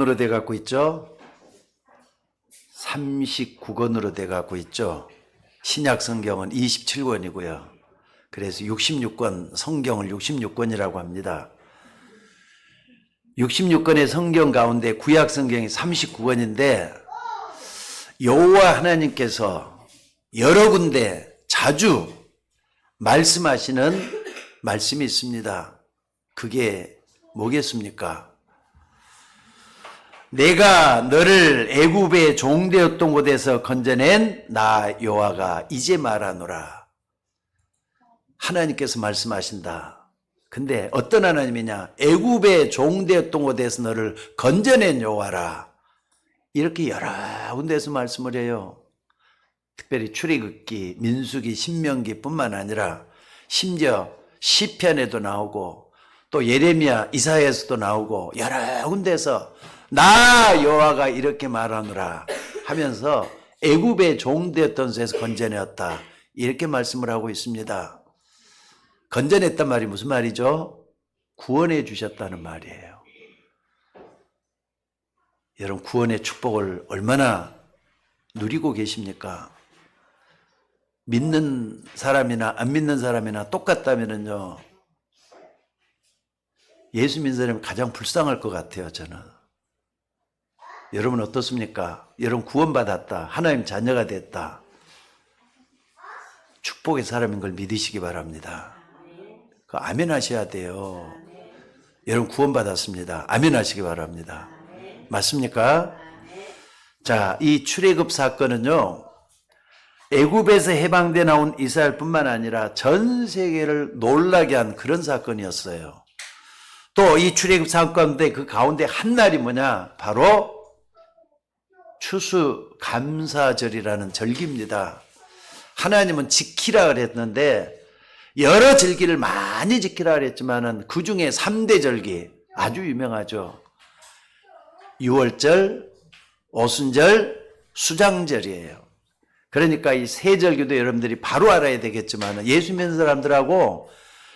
으로 돼 갖고 있죠. 39권으로 돼 갖고 있죠. 신약 성경은 27권이고요. 그래서 66권, 성경을 66권이라고 합니다. 66권의 성경 가운데 구약 성경이 39권인데 여호와 하나님께서 여러 군데 자주 말씀하시는 말씀이 있습니다. 그게 뭐겠습니까? 내가 너를 애굽의 종되었던 곳에서 건져낸 나 여호와가 이제 말하노라. 하나님께서 말씀하신다. 근데 어떤 하나님이냐? 애굽의 종되었던 곳에서 너를 건져낸 여호와라. 이렇게 여러 군데에서 말씀을 해요. 특별히 출애굽기, 민수기, 신명기뿐만 아니라 심지어 시편에도 나오고 또 예레미야, 이사야에서도 나오고 여러 군데에서 나 여호와가 이렇게 말하노라 하면서 애굽의 종되었던 곳에서 건져내었다. 이렇게 말씀을 하고 있습니다. 건져냈단 말이 무슨 말이죠? 구원해 주셨다는 말이에요. 여러분 구원의 축복을 얼마나 누리고 계십니까? 믿는 사람이나 안 믿는 사람이나 똑같다면요. 예수 믿는 사람이 가장 불쌍할 것 같아요, 저는. 여러분 어떻습니까? 여러분 구원받았다. 하나님 자녀가 됐다. 축복의 사람인 걸 믿으시기 바랍니다. 그 아멘 하셔야 돼요. 여러분 구원받았습니다. 아멘 하시기 바랍니다. 맞습니까? 자, 이 출애굽 사건은요. 애굽에서 해방돼 나온 이스라엘뿐만 아니라 전 세계를 놀라게 한 그런 사건이었어요. 또 이 출애굽 사건인데 그 가운데 한 날이 뭐냐? 바로 추수감사절이라는 절기입니다. 하나님은 지키라 그랬는데 여러 절기를 많이 지키라 그랬지만은 그 중에 3대 절기 아주 유명하죠. 유월절, 오순절, 수장절이에요. 그러니까 이 세 절기도 여러분들이 바로 알아야 되겠지만 예수 믿는 사람들하고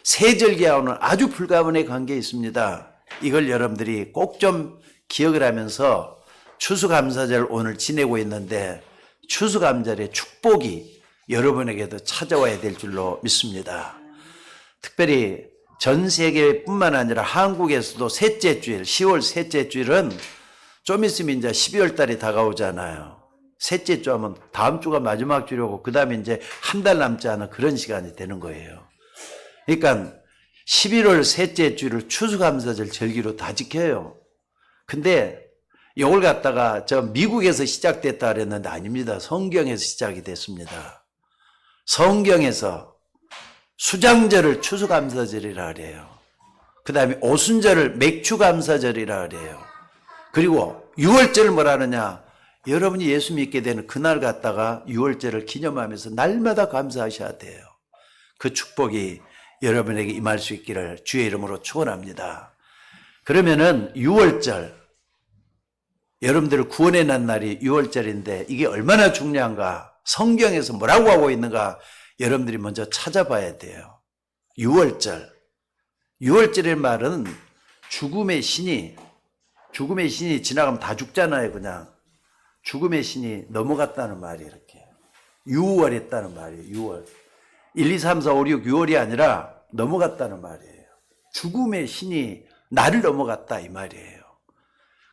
세 절기하고는 아주 불가분의 관계가 있습니다. 이걸 여러분들이 꼭 좀 기억을 하면서 추수감사절 오늘 지내고 있는데 추수감사절의 축복이 여러분에게도 찾아와야 될 줄로 믿습니다. 특별히 전 세계뿐만 아니라 한국에서도 셋째 주일, 10월 셋째 주일은 좀 있으면 이제 12월 달이 다가오잖아요. 셋째 주 하면 다음 주가 마지막 주려고 그 다음에 이제 한 달 남지 않은 그런 시간이 되는 거예요. 그러니까 11월 셋째 주를 추수감사절 절기로 다 지켜요. 근데 이걸 갖다가 저 미국에서 시작됐다 그랬는데 아닙니다. 성경에서 시작이 됐습니다. 성경에서 수장절을 추수감사절이라 그래요. 그 다음에 오순절을 맥추감사절이라 그래요. 그리고 유월절을 뭐라 하느냐? 여러분이 예수 믿게 되는 그날 갖다가 유월절을 기념하면서 날마다 감사하셔야 돼요. 그 축복이 여러분에게 임할 수 있기를 주의 이름으로 축원합니다. 그러면은 유월절 여러분들을 구원해 난 날이 유월절인데 이게 얼마나 중요한가? 성경에서 뭐라고 하고 있는가? 여러분들이 먼저 찾아봐야 돼요. 유월절. 유월절의 말은 죽음의 신이 지나가면 다 죽잖아요, 그냥. 죽음의 신이 넘어갔다는 말이 이렇게. 유월했다는 말이에요, 유월. 1, 2, 3, 4, 5, 6, 6월이 아니라 넘어갔다는 말이에요. 죽음의 신이 나를 넘어갔다 이 말이에요.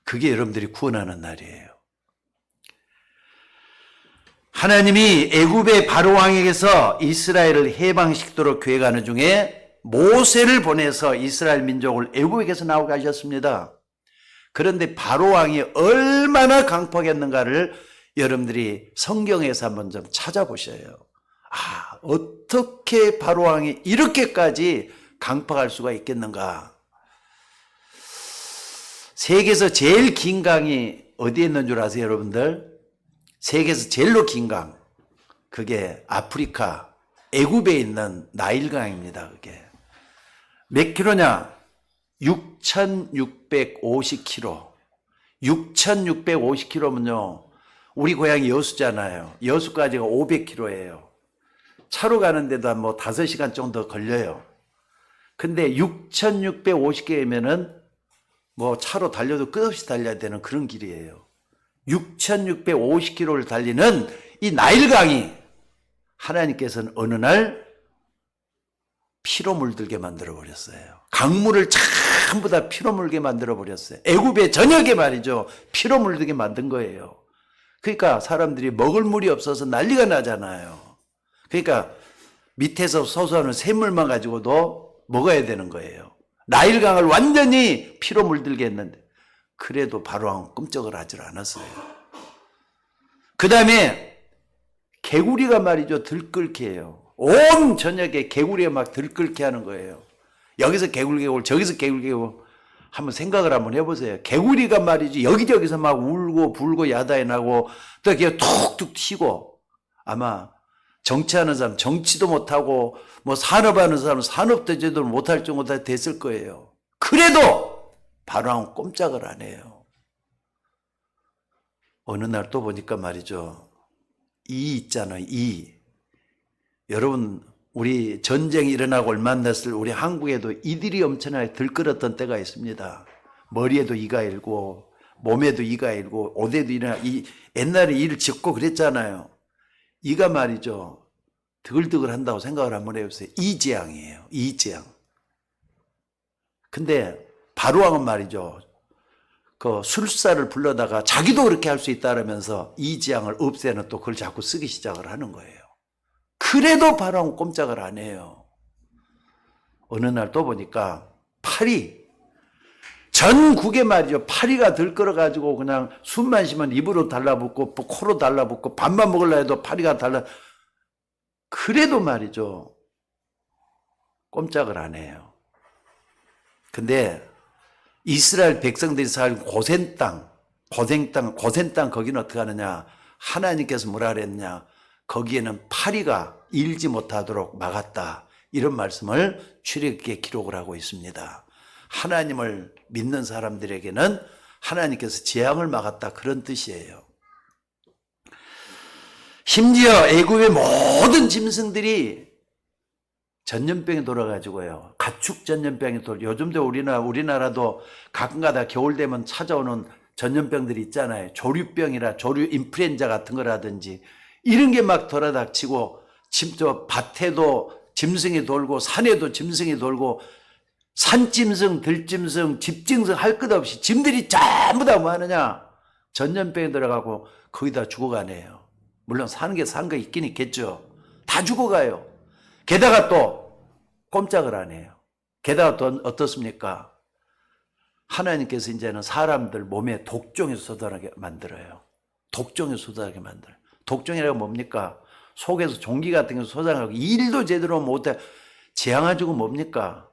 그게 여러분들이 구원하는 날이에요. 하나님이 애굽의 바로 왕에게서 이스라엘을 해방시키도록 계획하는 중에 모세를 보내서 이스라엘 민족을 애굽에게서 나오게 하셨습니다. 그런데 바로 왕이 얼마나 강팍했는가를 여러분들이 성경에서 한번 좀 찾아보셔요. 아, 어떻게 바로 왕이 이렇게까지 강팍할 수가 있겠는가? 세계에서 제일 긴 강이 어디에 있는 줄 아세요, 여러분들? 세계에서 제일로 긴 강. 그게 아프리카, 애굽에 있는 나일강입니다, 그게. 몇 킬로냐? 6,650km. 6,650km면요. 우리 고향이 여수잖아요. 여수까지가 500km예요. 차로 가는데도 뭐 5시간 정도 걸려요. 근데 6,650km면은 뭐 차로 달려도 끝없이 달려야 되는 그런 길이에요. 6,650km를 달리는 이 나일강이 하나님께서는 어느 날 피로 물들게 만들어 버렸어요. 강물을 전부 다 피로 물게 만들어 버렸어요. 애굽의 전역에 말이죠. 피로 물들게 만든 거예요. 그러니까 사람들이 먹을 물이 없어서 난리가 나잖아요. 그러니까 밑에서 솟아오는 샘물만 가지고도 먹어야 되는 거예요. 나일강을 완전히 피로 물들게 했는데 그래도 바로왕은 끔찍을 하질 않았어요. 그 다음에 개구리가 말이죠. 들끓게 해요. 온 저녁에 개구리가 막 들끓게 하는 거예요. 여기서 개굴개굴 저기서 개굴개굴 한번 생각을 한번 해보세요. 개구리가 말이지 여기저기서 막 울고 불고 야단이 나고 또 이렇게 툭툭 튀고 아마 정치하는 사람 정치도 못하고 뭐 산업하는 사람 산업도 제대로 못할 정도가 됐을 거예요. 그래도 바로왕은 꼼짝을 안 해요. 어느 날 또 보니까 말이죠. 이 있잖아요. 이. 여러분 우리 전쟁이 일어나고 얼마 안 됐을 우리 한국에도 이들이 엄청나게 들끓었던 때가 있습니다. 머리에도 이가 일고 몸에도 이가 일고 옷에도 이나 옛날에 이를 짚고 그랬잖아요. 이가 말이죠. 드글드글 한다고 생각을 한번 해보세요. 이재앙이에요. 이재앙. 근데 바로왕은 말이죠. 그 술사를 불러다가 자기도 그렇게 할 수 있다면서 이재앙을 없애는 또 그걸 자꾸 쓰기 시작을 하는 거예요. 그래도 바로왕은 꼼짝을 안 해요. 어느 날 또 보니까 파리 전국에 말이죠. 파리가 들끓어가지고 그냥 숨만 쉬면 입으로 달라붙고 코로 달라붙고 밥만 먹으려 해도 파리가 그래도 말이죠. 꼼짝을 안 해요. 근데 이스라엘 백성들이 살 고센 땅 거기는 어떻게 하느냐. 하나님께서 뭐라 그랬냐. 거기에는 파리가 일지 못하도록 막았다. 이런 말씀을 출애굽기에 기록을 하고 있습니다. 하나님을 믿는 사람들에게는 하나님께서 재앙을 막았다. 그런 뜻이에요. 심지어 애굽의 모든 짐승들이 전염병이 돌아가지고요. 가축 전염병이 요즘도 우리나라도 가끔가다 겨울 되면 찾아오는 전염병들이 있잖아요. 조류병이라 조류 인플루엔자 같은 거라든지 이런 게 막 돌아닥치고 밭에도 짐승이 돌고 산에도 짐승이 돌고 산짐승, 들짐승, 집짐승 할 것 없이 짐들이 전부 다 뭐 하느냐. 전염병이 들어가고 거의 다 죽어가네요. 물론 사는 게 산 거 있긴 있겠죠. 다 죽어가요. 게다가 또 꼼짝을 안 해요. 게다가 또 어떻습니까? 하나님께서 이제는 사람들 몸에 독종이 쏟아나게 만들어요. 독종이 쏟아나게 만들어요. 독종이라고 뭡니까? 속에서 종기 같은 게 쏟아나고 일도 제대로 못해 재앙가지고 뭡니까?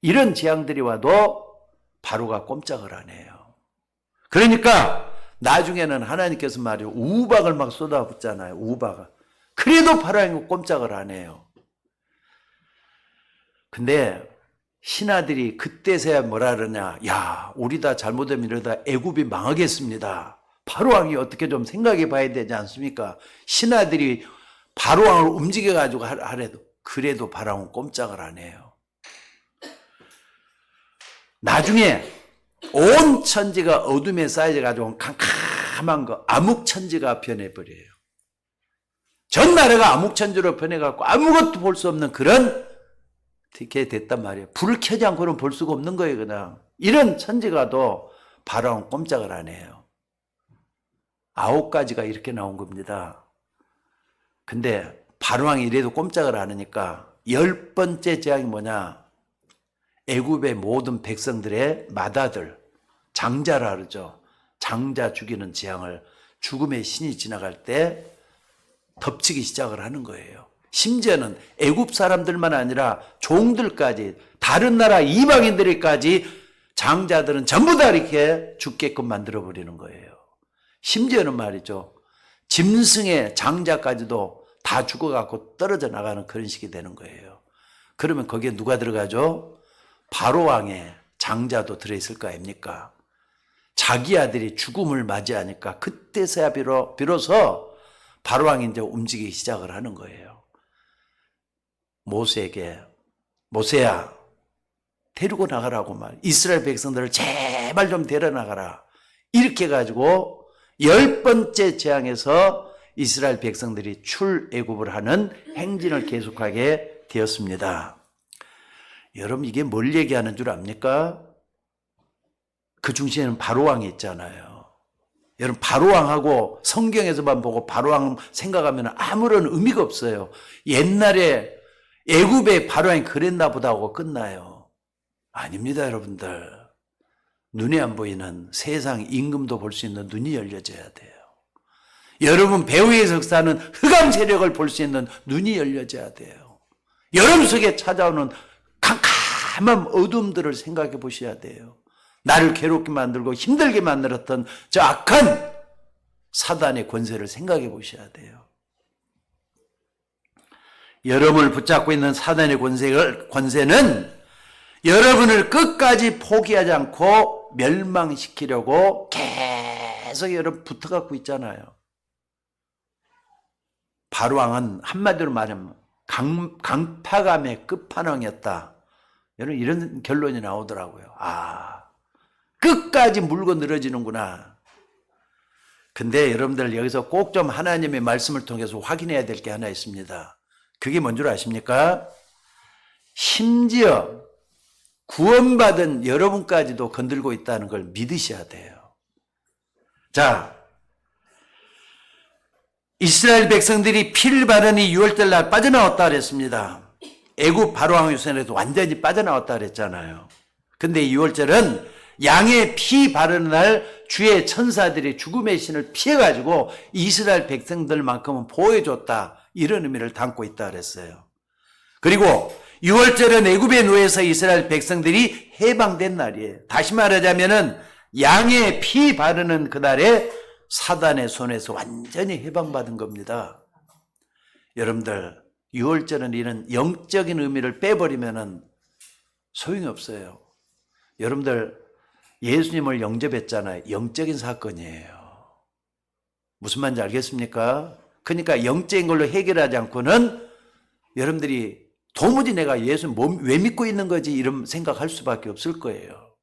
이런 재앙들이 와도 바로가 꼼짝을 안 해요. 그러니까 나중에는 하나님께서 말이요 우박을 막 쏟아붓잖아요. 우박을. 그래도 바로가 꼼짝을 안 해요. 근데 신하들이 그때서야 뭐라 그러냐. 야, 우리 다 잘못하면 이러다 애굽이 망하겠습니다. 바로왕이 어떻게 좀 생각해 봐야 되지 않습니까? 신하들이 바로왕을 움직여가지고 하래도 그래도 바로왕은 꼼짝을 안 해요. 나중에 온 천지가 어둠에 쌓여가지고 캄캄한 거 암흑천지가 변해버려요. 전 나라가 암흑천지로 변해갖고 아무것도 볼 수 없는 그런 게 됐단 말이에요. 불을 켜지 않고는 볼 수가 없는 거예요. 그냥 이런 천지가도 바로왕은 꼼짝을 안 해요. 9가지가 이렇게 나온 겁니다. 근데 바로왕이 이래도 꼼짝을 안 하니까 10번째 재앙이 뭐냐. 애굽의 모든 백성들의 맏아들 장자라 그러죠. 장자 죽이는 재앙을 죽음의 신이 지나갈 때 덮치기 시작을 하는 거예요. 심지어는 애굽 사람들만 아니라 종들까지 다른 나라 이방인들까지 장자들은 전부 다 이렇게 죽게끔 만들어버리는 거예요. 심지어는 말이죠. 짐승의 장자까지도 다 죽어갖고 떨어져 나가는 그런 식이 되는 거예요. 그러면 거기에 누가 들어가죠? 바로왕의 장자도 들어있을 거 아닙니까? 자기 아들이 죽음을 맞이하니까 그때서야 비로소 바로왕이 이제 움직이기 시작을 하는 거예요. 모세에게 모세야 데리고 나가라고 말. 이스라엘 백성들을 제발 좀 데려나가라. 이렇게 해가지고 10번째 재앙에서 이스라엘 백성들이 출애굽을 하는 행진을 계속하게 되었습니다. 여러분 이게 뭘 얘기하는 줄 압니까? 그 중심에는 바로왕이 있잖아요. 여러분 바로왕하고 성경에서만 보고 바로왕 생각하면 아무런 의미가 없어요. 옛날에 애굽의 바로왕이 그랬나 보다 하고 끝나요. 아닙니다, 여러분들. 눈에 안 보이는 세상 임금도 볼 수 있는 눈이 열려져야 돼요. 여러분 배후의 역사는 흑암 세력을 볼 수 있는 눈이 열려져야 돼요. 여러분 속에 찾아오는 캄캄한 어둠들을 생각해 보셔야 돼요. 나를 괴롭게 만들고 힘들게 만들었던 저 악한 사단의 권세를 생각해 보셔야 돼요. 여러분을 붙잡고 있는 사단의 권세는 여러분을 끝까지 포기하지 않고 멸망시키려고 계속 여러분 붙어갖고 있잖아요. 바로왕은 한마디로 말하면 강파감의 끝판왕이었다. 여러분 이런 결론이 나오더라고요. 끝까지 물고 늘어지는구나. 근데 여러분들 여기서 꼭 좀 하나님의 말씀을 통해서 확인해야 될 게 하나 있습니다. 그게 뭔 줄 아십니까? 심지어 구원받은 여러분까지도 건들고 있다는 걸 믿으셔야 돼요. 자, 이스라엘 백성들이 피를 바르니 6월절 날 빠져나왔다 그랬습니다. 애굽 바로왕의 손에서 완전히 빠져나왔다 그랬잖아요. 근데 6월절은 양의 피 바르는 날 주의 천사들이 죽음의 신을 피해가지고 이스라엘 백성들만큼은 보호해줬다. 이런 의미를 담고 있다 그랬어요. 그리고 6월절은 애굽의 노예에서 이스라엘 백성들이 해방된 날이에요. 다시 말하자면은 양의 피 바르는 그날에 사단의 손에서 완전히 해방받은 겁니다. 여러분들 6월절은 이런 영적인 의미를 빼버리면은 소용이 없어요. 여러분들 예수님을 영접했잖아요. 영적인 사건이에요. 무슨 말인지 알겠습니까? 그러니까 영적인 걸로 해결하지 않고는 여러분들이 도무지 내가 예수 왜 믿고 있는 거지 이런 생각할 수밖에 없을 거예요.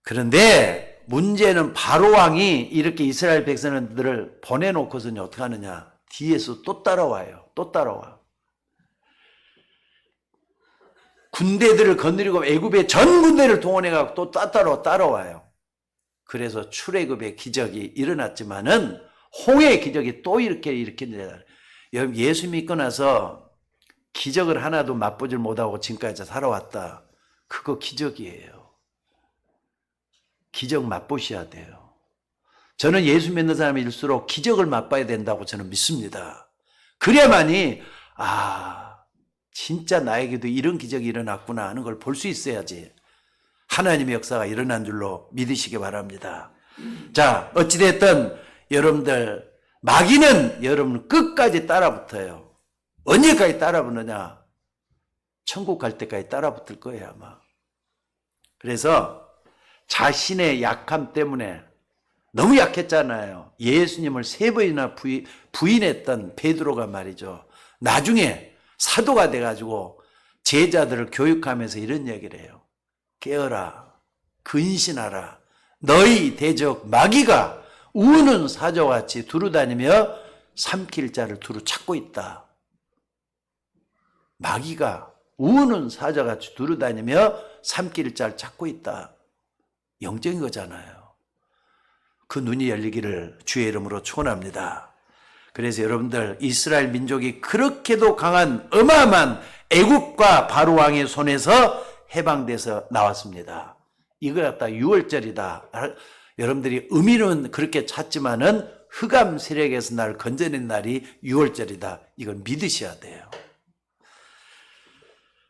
그런데 문제는 바로왕이 이렇게 이스라엘 백성들을 보내놓고서는 어떻게 하느냐. 뒤에서 또 따라와요. 또 따라와. 군대들을 건드리고 애굽의 전 군대를 동원해가지고 또 따라와요. 그래서 출애굽의 기적이 일어났지만은 홍해의 기적이 또 이렇게 여러분 예수 믿고 나서 기적을 하나도 맛보질 못하고 지금까지 살아왔다. 그거 기적이에요. 기적 맛보셔야 돼요. 저는 예수 믿는 사람일수록 기적을 맛봐야 된다고 저는 믿습니다. 그래야만이 진짜 나에게도 이런 기적이 일어났구나 하는 걸 볼 수 있어야지 하나님의 역사가 일어난 줄로 믿으시기 바랍니다. 자, 어찌됐든 여러분들 마귀는 여러분 끝까지 따라붙어요. 언제까지 따라붙느냐? 천국 갈 때까지 따라붙을 거예요 아마. 그래서 자신의 약함 때문에 너무 약했잖아요. 예수님을 3번이나 부인했던 베드로가 말이죠. 나중에 사도가 돼가지고 제자들을 교육하면서 이런 얘기를 해요. 깨어라, 근신하라. 너희 대적 마귀가 우는 사자같이 두루다니며 삼킬 자를 두루 찾고 있다. 마귀가 우는 사자같이 두루다니며 삼킬 자를 찾고 있다. 영적인 거잖아요. 그 눈이 열리기를 주의 이름으로 축원합니다. 그래서 여러분들 이스라엘 민족이 그렇게도 강한 어마어마한 애굽과 바로왕의 손에서 해방돼서 나왔습니다. 이걸 갖다 6월절이다. 여러분들이 의미는 그렇게 찾지만은 흑암 세력에서 나를 건져낸 날이 6월절이다. 이걸 믿으셔야 돼요.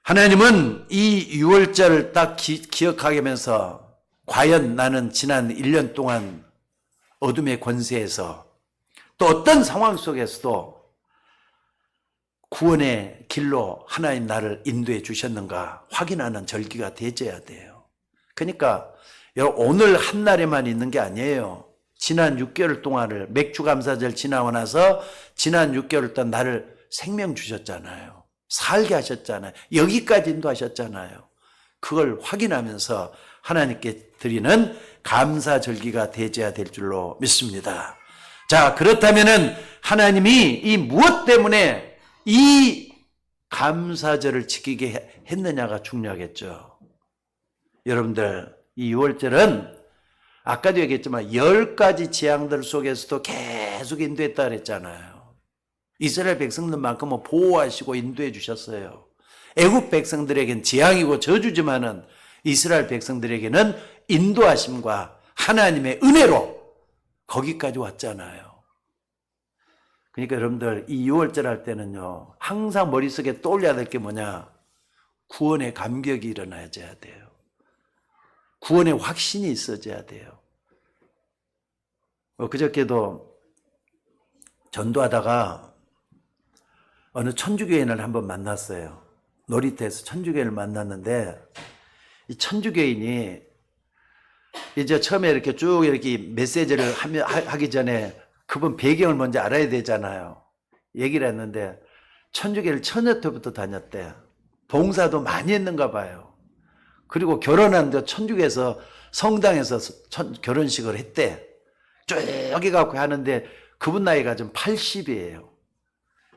하나님은 이 6월절을 딱 기억하게 하면서 과연 나는 지난 1년 동안 어둠의 권세에서 또 어떤 상황 속에서도 구원의 길로 하나님 나를 인도해 주셨는가 확인하는 절기가 되어야 돼요. 그러니까 오늘 한 날에만 있는 게 아니에요. 지난 6개월 동안을 맥주감사절 지나고 나서 지난 6개월 동안 나를 생명 주셨잖아요. 살게 하셨잖아요. 여기까지 인도하셨잖아요. 그걸 확인하면서 하나님께 드리는 감사절기가 되어야 될 줄로 믿습니다. 자, 그렇다면은 하나님이 이 무엇 때문에 이 감사절을 지키게 했느냐가 중요하겠죠. 여러분들, 이 6월절은 아까도 얘기했지만 10가지 재앙들 속에서도 계속 인도했다 그랬잖아요. 이스라엘 백성들만큼은 보호하시고 인도해 주셨어요. 애국 백성들에겐 재앙이고 저주지만은 이스라엘 백성들에게는 인도하심과 하나님의 은혜로 거기까지 왔잖아요. 그러니까 여러분들 이 6월절 할 때는요, 항상 머릿속에 떠올려야 될 게 뭐냐? 구원의 감격이 일어나야 돼요. 구원의 확신이 있어져야 돼요. 그저께도 전도하다가 어느 천주교인을 한번 만났어요. 놀이터에서 천주교인을 만났는데 이 천주교인이 이제 처음에 이렇게 쭉 이렇게 메시지를 하기 전에 그분 배경을 먼저 알아야 되잖아요. 얘기를 했는데 천주교를 처녀 때부터 다녔대. 봉사도 많이 했는가 봐요. 그리고 결혼하는데 천주교에서 성당에서 결혼식을 했대. 쭉 해갖고 하는데 그분 나이가 좀 80이에요.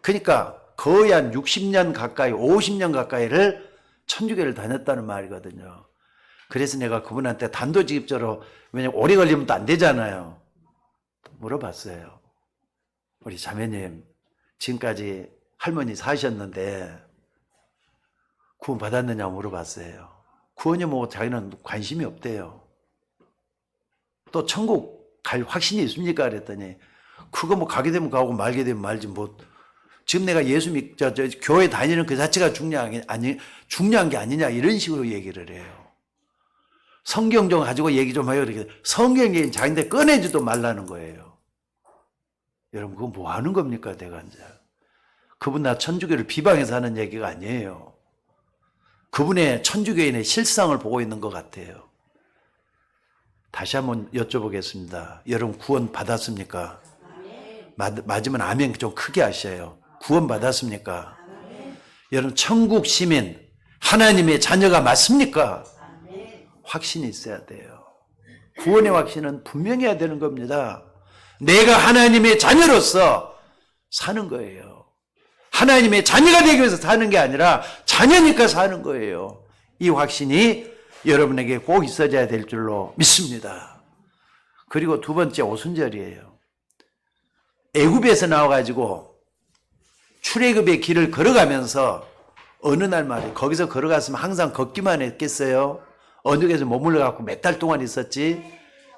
그러니까 거의 한 60년 가까이 50년 가까이를 천주교를 다녔다는 말이거든요. 그래서 내가 그분한테 단도직입적으로, 왜냐면 오래 걸리면 또 안 되잖아요, 물어봤어요. 우리 자매님, 지금까지 할머니 사셨는데 구원 받았느냐고 물어봤어요. 구원이 뭐 자기는 관심이 없대요. 또 천국 갈 확신이 있습니까? 그랬더니 그거 뭐 가게 되면 가고 말게 되면 말지 뭐 지금 내가 예수 교회 다니는 그 자체가 중요한 게 아니냐 이런 식으로 얘기를 해요. 성경 좀 가지고 얘기 좀 해요. 이렇게 성경 얘기는 자기한테 꺼내지도 말라는 거예요. 여러분 그거 뭐 하는 겁니까? 내가 이제 그분 나 천주교를 비방해서 하는 얘기가 아니에요. 그분의 천주교인의 실상을 보고 있는 것 같아요. 다시 한번 여쭤보겠습니다. 여러분 구원 받았습니까? 맞으면 아멘 좀 크게 하셔요. 구원 받았습니까? 여러분 천국 시민 하나님의 자녀가 맞습니까? 확신이 있어야 돼요. 구원의 확신은 분명히 해야 되는 겁니다. 내가 하나님의 자녀로서 사는 거예요. 하나님의 자녀가 되기 위해서 사는 게 아니라 자녀니까 사는 거예요. 이 확신이 여러분에게 꼭 있어져야 될 줄로 믿습니다. 그리고 두 번째 오순절이에요. 애굽에서 나와가지고 출애굽의 길을 걸어가면서 어느 날 말이에요. 거기서 걸어갔으면 항상 걷기만 했겠어요? 언덕에서 머물러갖고 몇 달 동안 있었지?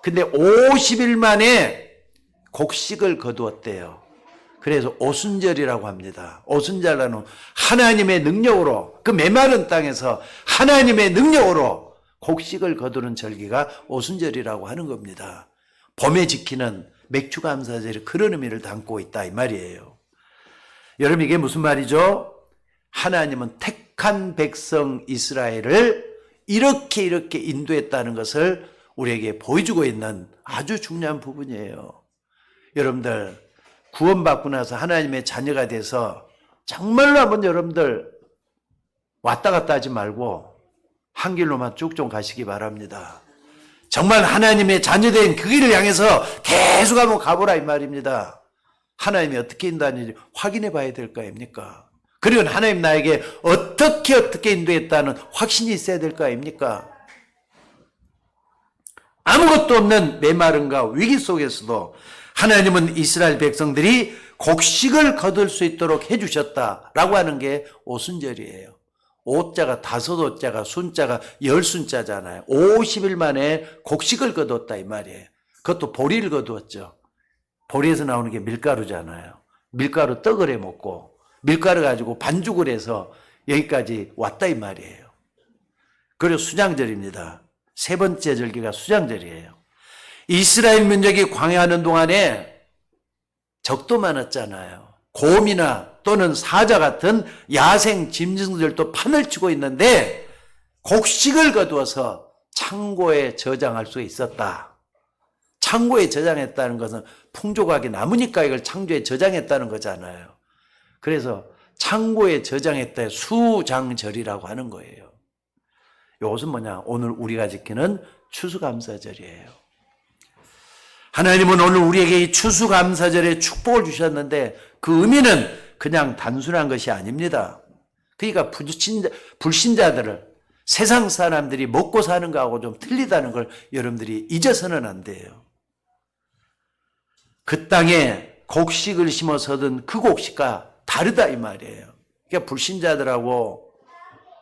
근데 50일 만에 곡식을 거두었대요. 그래서 오순절이라고 합니다. 오순절은 하나님의 능력으로 그 메마른 땅에서 하나님의 능력으로 곡식을 거두는 절기가 오순절이라고 하는 겁니다. 봄에 지키는 맥주감사절이 그런 의미를 담고 있다 이 말이에요. 여러분 이게 무슨 말이죠? 하나님은 택한 백성 이스라엘을 이렇게 인도했다는 것을 우리에게 보여주고 있는 아주 중요한 부분이에요. 여러분들 구원받고 나서 하나님의 자녀가 돼서 정말로 한번 여러분들 왔다 갔다 하지 말고 한 길로만 쭉 좀 가시기 바랍니다. 정말 하나님의 자녀된 그 길을 향해서 계속 한번 가보라 이 말입니다. 하나님이 어떻게 인도하는지 확인해 봐야 될 거 아닙니까? 그리고 하나님 나에게 어떻게 인도했다는 확신이 있어야 될 거 아닙니까? 아무것도 없는 메마름과 위기 속에서도 하나님은 이스라엘 백성들이 곡식을 거둘 수 있도록 해주셨다라고 하는 게 오순절이에요. 오자가 5오자가 순자가 10순자잖아요. 50일 만에 곡식을 거두었다 이 말이에요. 그것도 보리를 거두었죠. 보리에서 나오는 게 밀가루잖아요. 밀가루 떡을 해 먹고 밀가루 가지고 반죽을 해서 여기까지 왔다 이 말이에요. 그리고 수장절입니다. 세 번째 절기가 수장절이에요. 이스라엘 민족이 광야하는 동안에 적도 많았잖아요. 곰이나 또는 사자 같은 야생 짐승들도 판을 치고 있는데 곡식을 거두어서 창고에 저장할 수 있었다. 창고에 저장했다는 것은 풍족하게 남으니까 이걸 창고에 저장했다는 거잖아요. 그래서 창고에 저장했다 수장절이라고 하는 거예요. 이것은 뭐냐? 오늘 우리가 지키는 추수감사절이에요. 하나님은 오늘 우리에게 이 추수감사절에 축복을 주셨는데 그 의미는 그냥 단순한 것이 아닙니다. 그러니까 불신자들을 세상 사람들이 먹고 사는 거하고 좀 틀리다는 걸 여러분들이 잊어서는 안 돼요. 그 땅에 곡식을 심어서 얻은 그 곡식과 다르다 이 말이에요. 그러니까 불신자들하고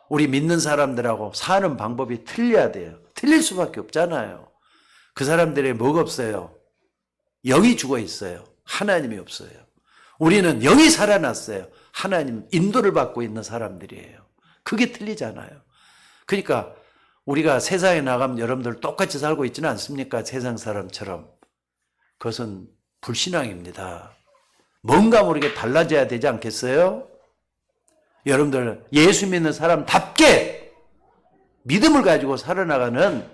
우리 믿는 사람들하고 사는 방법이 틀려야 돼요. 틀릴 수밖에 없잖아요. 그 사람들의 뭐가 없어요? 영이 죽어 있어요. 하나님이 없어요. 우리는 영이 살아났어요. 하나님 인도를 받고 있는 사람들이에요. 그게 틀리잖아요. 그러니까 우리가 세상에 나가면 여러분들 똑같이 살고 있지는 않습니까? 세상 사람처럼. 그것은 불신앙입니다. 뭔가 모르게 달라져야 되지 않겠어요? 여러분들 예수 믿는 사람답게 믿음을 가지고 살아나가는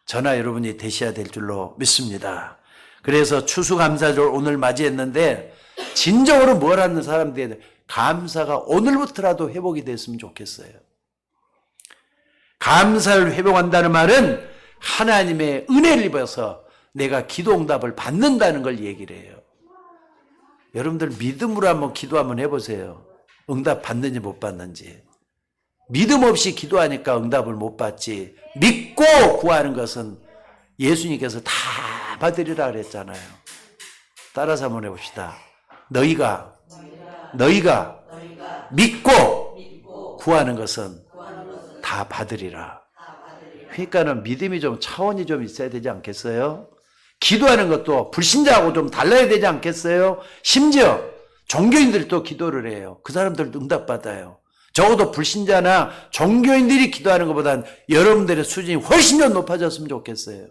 저나 여러분이 되셔야 될 줄로 믿습니다. 그래서 추수감사절 오늘 맞이했는데 진정으로 뭘 하는 사람들이 감사가 오늘부터라도 회복이 됐으면 좋겠어요. 감사를 회복한다는 말은 하나님의 은혜를 입어서 내가 기도 응답을 받는다는 걸 얘기를 해요. 여러분들 믿음으로 한번 기도 한번 해보세요. 응답 받는지 못 받는지. 믿음 없이 기도하니까 응답을 못 받지. 믿고 구하는 것은 예수님께서 다 받으리라 그랬잖아요. 따라서 한번 해봅시다. 너희가 믿고 구하는 것은 다 받으리라. 그러니까는 믿음이 좀 차원이 좀 있어야 되지 않겠어요? 기도하는 것도 불신자하고 좀 달라야 되지 않겠어요? 심지어 종교인들도 기도를 해요. 그 사람들도 응답받아요. 적어도 불신자나 종교인들이 기도하는 것보다는 여러분들의 수준이 훨씬 더 높아졌으면 좋겠어요.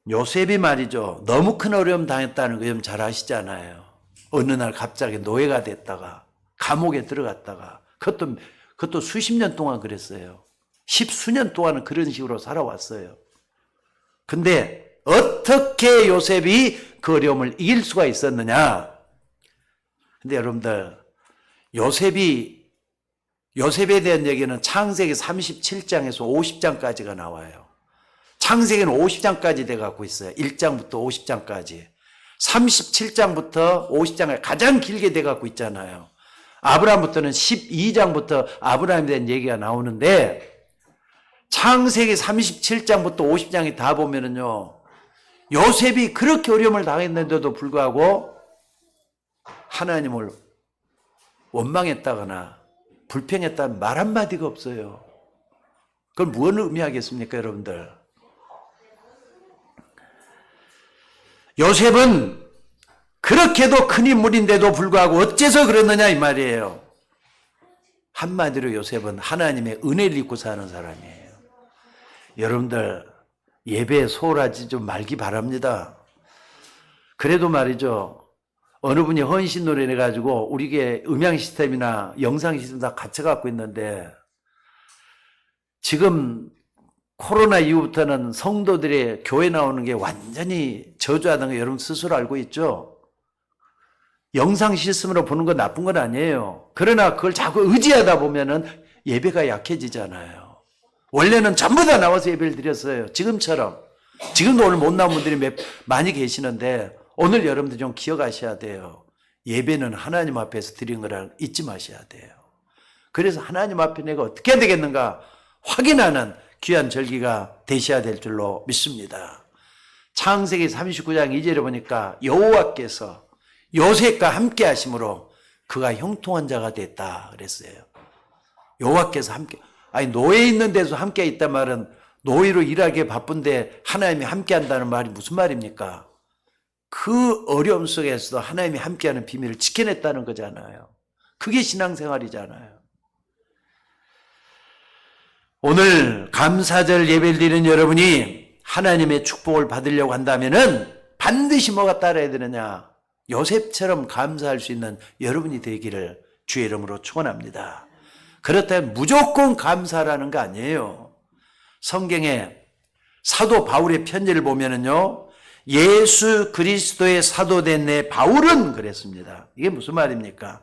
요셉이 말이죠. 너무 큰 어려움 당했다는 거 여러분 잘 아시잖아요. 어느 날 갑자기 노예가 됐다가 감옥에 들어갔다가 그것도 수십 년 동안 그랬어요. 십수년 동안은 그런 식으로 살아왔어요. 근데 어떻게 요셉이 그 어려움을 이길 수가 있었느냐? 근데 여러분들 요셉에 대한 얘기는 창세기 37장에서 50장까지가 나와요. 창세기는 50장까지 돼갖고 있어요. 1장부터 50장까지. 37장부터 50장까지 가장 길게 돼갖고 있잖아요. 아브라함부터는 12장부터 아브라함에 대한 얘기가 나오는데 창세기 37장부터 50장이 다 보면은요, 요셉이 그렇게 어려움을 당했는데도 불구하고 하나님을 원망했다거나 불평했다는 말 한마디가 없어요. 그걸 무엇을 의미하겠습니까, 여러분들? 요셉은 그렇게도 큰 인물인데도 불구하고 어째서 그랬느냐 이 말이에요. 한마디로 요셉은 하나님의 은혜를 입고 사는 사람이에요. 여러분들 예배에 소홀하지 좀 말기 바랍니다. 그래도 말이죠. 어느 분이 헌신 노래 해가지고 우리게 음향 시스템이나 영상 시스템 다 갖춰갖고 있는데 지금 코로나 이후부터는 성도들의 교회 나오는 게 완전히 저조하다는 거 여러분 스스로 알고 있죠? 영상 시스템으로 보는 건 나쁜 건 아니에요. 그러나 그걸 자꾸 의지하다 보면은 예배가 약해지잖아요. 원래는 전부 다 나와서 예배를 드렸어요. 지금처럼. 지금도 오늘 못 나온 분들이 많이 계시는데 오늘 여러분들 좀 기억하셔야 돼요. 예배는 하나님 앞에서 드린 거를 잊지 마셔야 돼요. 그래서 하나님 앞에 내가 어떻게 해야 되겠는가 확인하는 귀한 절기가 되셔야 될 줄로 믿습니다. 창세기 39장 2절에 보니까 여호와께서 요셉과 함께 하심으로 그가 형통한 자가 됐다 그랬어요. 여호와께서 함께, 아니 노예 있는 데서 함께 있단 말은 노예로 일하기에 바쁜데 하나님이 함께 한다는 말이 무슨 말입니까? 그 어려움 속에서도 하나님이 함께하는 비밀을 지켜냈다는 거잖아요. 그게 신앙생활이잖아요. 오늘 감사절 예배를 드리는 여러분이 하나님의 축복을 받으려고 한다면은 반드시 뭐가 따라야 되느냐? 요셉처럼 감사할 수 있는 여러분이 되기를 주의 이름으로 축원합니다. 그렇다면 무조건 감사라는 거 아니에요. 성경에 사도 바울의 편지를 보면은요, 예수 그리스도의 사도된 내 바울은 그랬습니다. 이게 무슨 말입니까?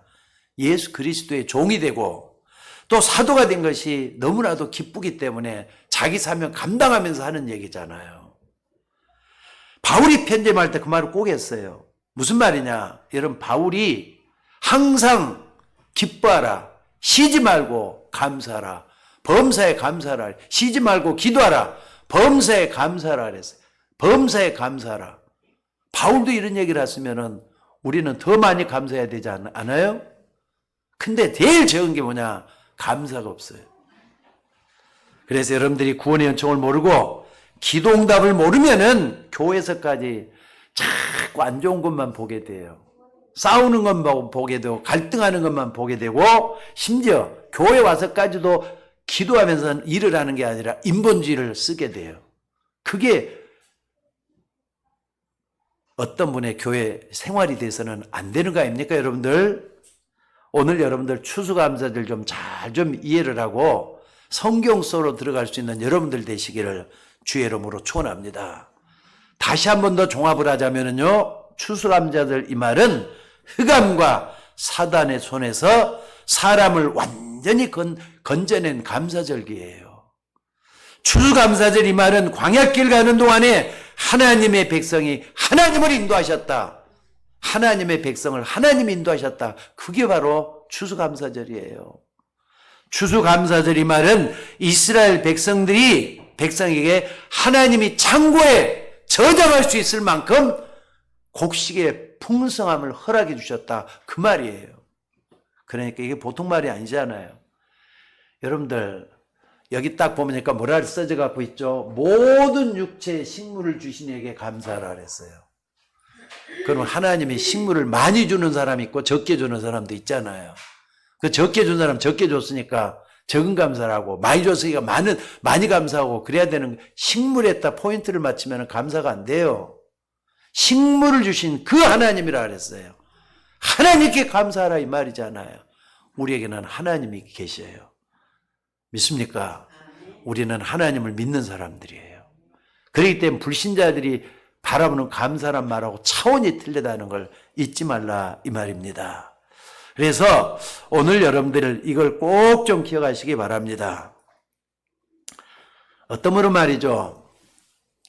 예수 그리스도의 종이 되고 또 사도가 된 것이 너무나도 기쁘기 때문에 자기 사명 감당하면서 하는 얘기잖아요. 바울이 편집할 때 그 말을 꼭 했어요. 무슨 말이냐? 여러분, 바울이 항상 기뻐하라, 쉬지 말고 감사하라, 범사에 감사하라, 쉬지 말고 기도하라, 범사에 감사하라 그랬어요. 범사에 감사하라. 바울도 이런 얘기를 했으면 우리는 더 많이 감사해야 되지 않아요? 근데 제일 적은 게 뭐냐? 감사가 없어요. 그래서 여러분들이 구원의 연총을 모르고 기도응답을 모르면은 교회에서까지 자꾸 안 좋은 것만 보게 돼요. 싸우는 것만 보게 되고 갈등하는 것만 보게 되고 심지어 교회 와서까지도 기도하면서 일을 하는 게 아니라 인본주의를 쓰게 돼요. 그게 어떤 분의 교회 생활이 돼서는 안 되는 거 아닙니까, 여러분들? 오늘 여러분들 추수감사절 좀 잘 좀 이해를 하고 성경 속으로 들어갈 수 있는 여러분들 되시기를 주의 이름으로 축원합니다. 다시 한 번 더 종합을 하자면요, 추수감사절 이 말은 흑암과 사단의 손에서 사람을 완전히 건져낸 감사절기예요. 추수감사절 이 말은 광야길 가는 동안에 하나님의 백성이 하나님을 인도하셨다. 하나님의 백성을 하나님이 인도하셨다. 그게 바로 추수감사절이에요. 추수감사절 이 말은 이스라엘 백성에게 하나님이 창고에 저장할 수 있을 만큼 곡식의 풍성함을 허락해 주셨다. 그 말이에요. 그러니까 이게 보통 말이 아니잖아요. 여러분들 여기 딱 보니까 뭐라 써져 갖고 있죠? 모든 육체의 식물을 주신 이에게 감사하라 그랬어요. 그럼 하나님이 식물을 많이 주는 사람이 있고 적게 주는 사람도 있잖아요. 그 적게 준 사람 적게 줬으니까 적은 감사하고 많이 줬으니까 많이 감사하고 그래야 되는, 식물에다 포인트를 맞추면 감사가 안 돼요. 식물을 주신 그 하나님이라 그랬어요. 하나님께 감사하라 이 말이잖아요. 우리에게는 하나님이 계셔요. 믿습니까? 우리는 하나님을 믿는 사람들이에요. 그렇기 때문에 불신자들이 바라보는 감사란 말하고 차원이 틀리다는 걸 잊지 말라 이 말입니다. 그래서 오늘 여러분들 이걸 꼭 좀 기억하시기 바랍니다. 어떤 분은 말이죠,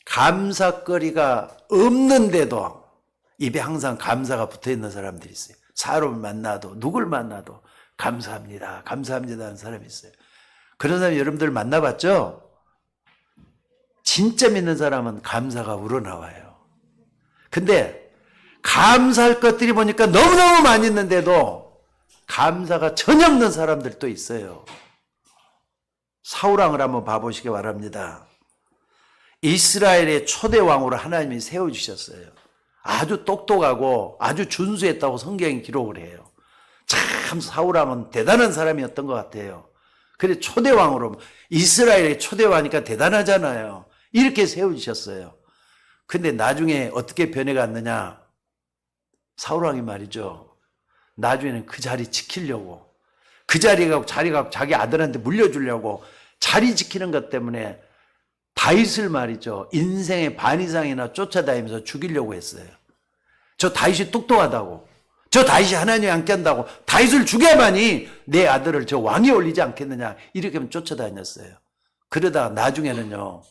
감사거리가 없는데도 입에 항상 감사가 붙어있는 사람들이 있어요. 사람을 만나도 누굴 만나도 감사합니다, 감사합니다 하는 사람이 있어요. 그런 사람 여러분들 만나봤죠? 진짜 믿는 사람은 감사가 우러나와요. 근데 감사할 것들이 보니까 너무너무 많이 있는데도 감사가 전혀 없는 사람들도 있어요. 사울왕을 한번 봐보시기 바랍니다. 이스라엘의 초대 왕으로 하나님이 세워주셨어요. 아주 똑똑하고 아주 준수했다고 성경이 기록을 해요. 참 사울왕은 대단한 사람이었던 것 같아요. 그래 초대왕으로, 이스라엘의 초대왕이니까 대단하잖아요. 이렇게 세워주셨어요. 근데 나중에 어떻게 변해갔느냐, 사울왕이 말이죠, 나중에는 그 자리 지키려고, 그 자리가 자기 아들한테 물려주려고 자리 지키는 것 때문에 다윗을 말이죠, 인생의 반 이상이나 쫓아다니면서 죽이려고 했어요. 저 다윗이 똑똑하다고, 저 다윗이 하나님이 함께 한다고 다윗을 죽여야만이 내 아들을 저 왕에 올리지 않겠느냐, 이렇게 하면 쫓아다녔어요. 그러다가 나중에는요,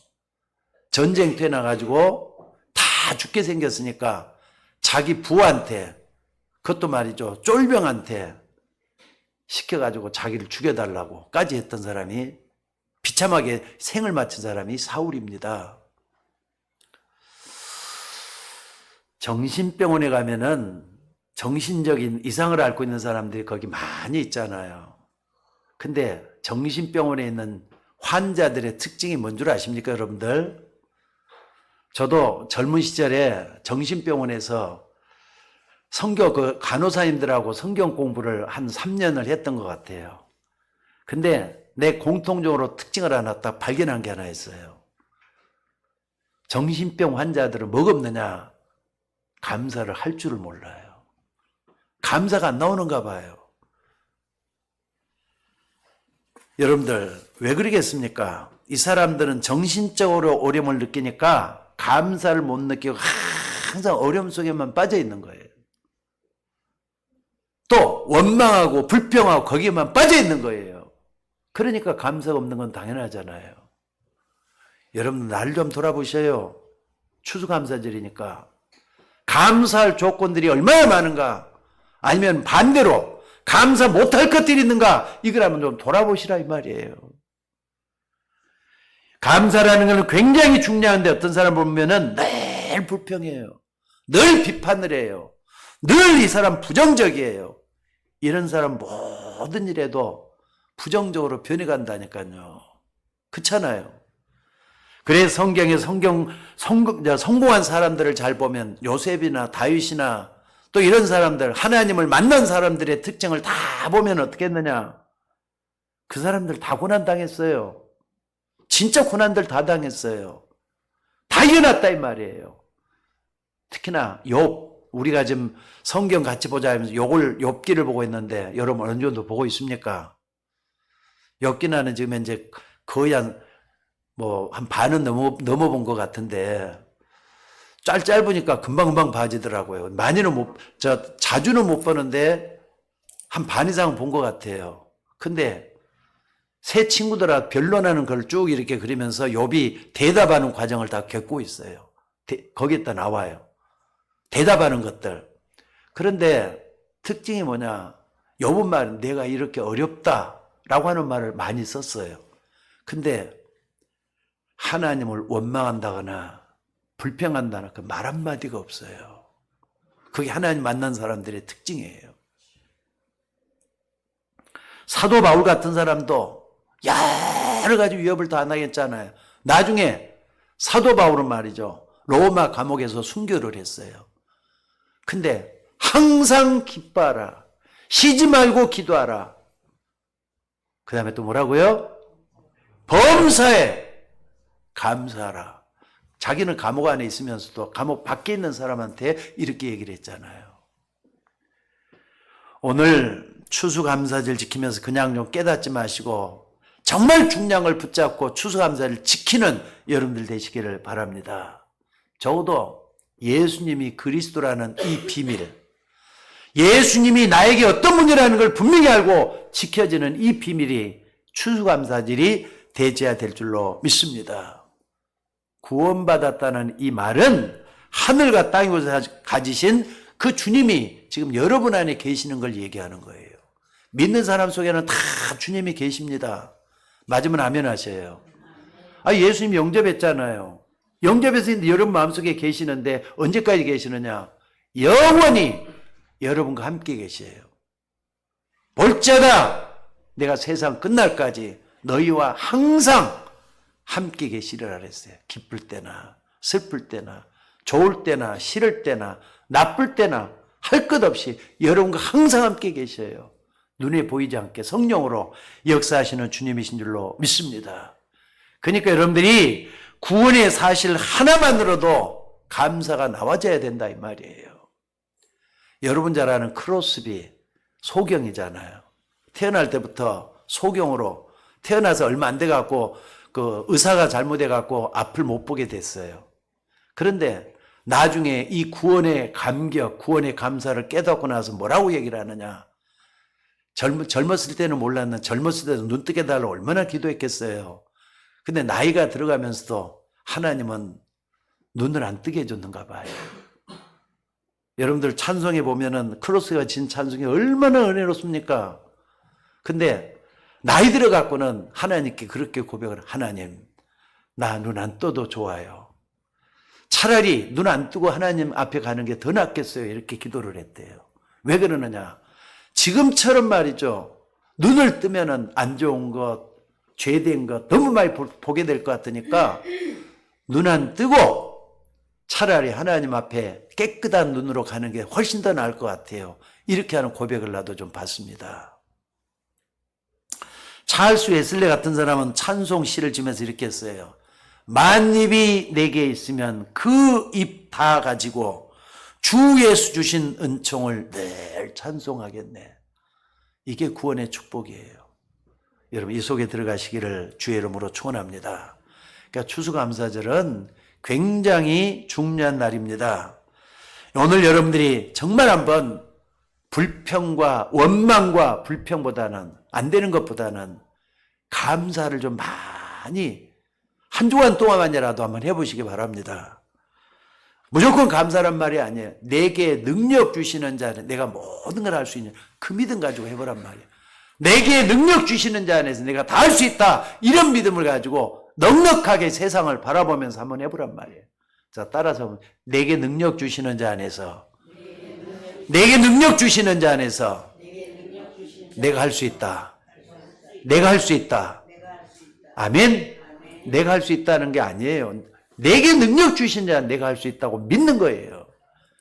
전쟁터에 나가지고 다 죽게 생겼으니까 자기 부한테, 그것도 말이죠, 쫄병한테 시켜가지고 자기를 죽여달라고까지 했던 사람이, 비참하게 생을 마친 사람이 사울입니다. 정신병원에 가면은 정신적인 이상을 앓고 있는 사람들이 거기 많이 있잖아요. 근데 정신병원에 있는 환자들의 특징이 뭔 줄 아십니까, 여러분들? 저도 젊은 시절에 정신병원에서 간호사님들하고 성경 공부를 한 3년을 했던 것 같아요. 근데 내 공통적으로 특징을 하나 딱 발견한 게 하나 있어요. 정신병 환자들은 뭐가 없느냐? 감사를 할 줄을 몰라요. 감사가 안 나오는가 봐요. 여러분들 왜 그러겠습니까? 이 사람들은 정신적으로 어려움을 느끼니까 감사를 못 느끼고 항상 어려움 속에만 빠져 있는 거예요. 또 원망하고 불평하고 거기에만 빠져 있는 거예요. 그러니까 감사가 없는 건 당연하잖아요. 여러분 날 좀 돌아보셔요. 추수감사절이니까 감사할 조건들이 얼마나 많은가, 아니면 반대로 감사 못할 것들이 있는가, 이걸 한번 좀 돌아보시라 이 말이에요. 감사라는 것은 굉장히 중요한데 어떤 사람 보면은 늘 불평해요. 늘 비판을 해요. 늘 이 사람 부정적이에요. 이런 사람 모든 일에도 부정적으로 변해간다니까요. 그렇잖아요. 그래서 성경에 성공한 사람들을 잘 보면 요셉이나 다윗이나 또 이런 사람들, 하나님을 만난 사람들의 특징을 다 보면 어떻게 했느냐. 그 사람들 다 고난당했어요. 진짜 고난들 다 당했어요. 다 이겨놨다 이 말이에요. 특히나 욥, 우리가 지금 성경 같이 보자 하면서 욥기를 보고 있는데 여러분 어느 정도 보고 있습니까? 욥기는 지금 이제 거의 한 반은 넘어본 것 같은데 짧으니까 금방금방 봐지더라고요. 자주는 못 보는데 한 반 이상은 본 것 같아요. 근데 새 친구들하고 변론하는 걸 쭉 이렇게 그리면서 욥이 대답하는 과정을 다 겪고 있어요. 거기에다 나와요. 대답하는 것들. 그런데 특징이 뭐냐? 욥은 말은 내가 이렇게 어렵다라고 하는 말을 많이 썼어요. 근데 하나님을 원망한다거나 불평한다거나 그 말 한마디가 없어요. 그게 하나님 만난 사람들의 특징이에요. 사도 바울 같은 사람도 여러 가지 위협을 당하겠잖아요. 나중에 사도 바울은 말이죠, 로마 감옥에서 순교를 했어요. 근데 항상 기뻐하라, 쉬지 말고 기도하라. 그 다음에 또 뭐라고요? 범사에 감사하라. 자기는 감옥 안에 있으면서도 감옥 밖에 있는 사람한테 이렇게 얘기를 했잖아요. 오늘 추수감사절 지키면서 그냥 좀 깨닫지 마시고 정말 중요한 걸 붙잡고 추수감사를 지키는 여러분들 되시기를 바랍니다. 적어도 예수님이 그리스도라는 이 비밀, 예수님이 나에게 어떤 분이라는 걸 분명히 알고 지켜지는 이 비밀이 추수감사절이 되어야 될 줄로 믿습니다. 구원받았다는 이 말은 하늘과 땅을 가지신 그 주님이 지금 여러분 안에 계시는 걸 얘기하는 거예요. 믿는 사람 속에는 다 주님이 계십니다. 맞으면 아멘 하세요. 예수님 영접했잖아요. 영접해서 여러분 마음속에 계시는데 언제까지 계시느냐? 영원히 여러분과 함께 계세요. 볼지어다 내가 세상 끝날까지 너희와 항상 함께 계시리라 그랬어요. 기쁠 때나 슬플 때나 좋을 때나 싫을 때나 나쁠 때나 할 것 없이 여러분과 항상 함께 계셔요. 눈에 보이지 않게 성령으로 역사하시는 주님이신 줄로 믿습니다. 그러니까 여러분들이 구원의 사실 하나만으로도 감사가 나와져야 된다 이 말이에요. 여러분 잘 아는 크로스비 소경이잖아요. 태어날 때부터 소경으로 태어나서 얼마 안 돼갖고 그 의사가 잘못해갖고 앞을 못 보게 됐어요. 그런데 나중에 이 구원의 감격, 구원의 감사를 깨닫고 나서 뭐라고 얘기를 하느냐? 젊었을 때는 몰랐는데 젊었을 때도 눈 뜨게 달라고 얼마나 기도했겠어요. 근데 나이가 들어가면서도 하나님은 눈을 안 뜨게 해줬는가 봐요. 여러분들 찬송에 보면은 크로스가 진 찬송이 얼마나 은혜롭습니까? 근데 나이 들어갖고는 하나님께 그렇게 고백을, 하나님 나 눈 안 떠도 좋아요. 차라리 눈 안 뜨고 하나님 앞에 가는 게 더 낫겠어요. 이렇게 기도를 했대요. 왜 그러느냐? 지금처럼 말이죠. 눈을 뜨면은 안 좋은 것, 죄된 것 너무 많이 보게 될 것 같으니까 눈 안 뜨고 차라리 하나님 앞에 깨끗한 눈으로 가는 게 훨씬 더 나을 것 같아요. 이렇게 하는 고백을 나도 좀 받습니다. 찰스 웨슬레 같은 사람은 찬송 시를 지면서 이렇게 했어요. 만입이 내게 있으면 그 입 다 가지고 주 예수 주신 은총을 늘 찬송하겠네. 이게 구원의 축복이에요. 여러분 이 속에 들어가시기를 주의 이름으로 축원합니다. 그러니까 추수감사절은 굉장히 중요한 날입니다. 오늘 여러분들이 정말 한번 불평과 원망과 불평보다는, 안 되는 것보다는 감사를 좀 많이 한 주간 동안만이라도 한번 해보시기 바랍니다. 무조건 감사란 말이 아니에요. 내게 능력 주시는 자는 내가 모든 걸 할 수 있는 그 믿음 가지고 해보란 말이에요. 내게 능력 주시는 자 안에서 내가 다 할 수 있다, 이런 믿음을 가지고 넉넉하게 세상을 바라보면서 한번 해보란 말이에요. 자, 따라서 내게 능력 주시는 자 안에서, 내게 능력 주시는 자 안에서 내가 할 수 있다. 내가 할 수 있다. 아멘. 내가 할 수 있다는 게 아니에요. 내게 능력 주신 자는 내가 할 수 있다고 믿는 거예요.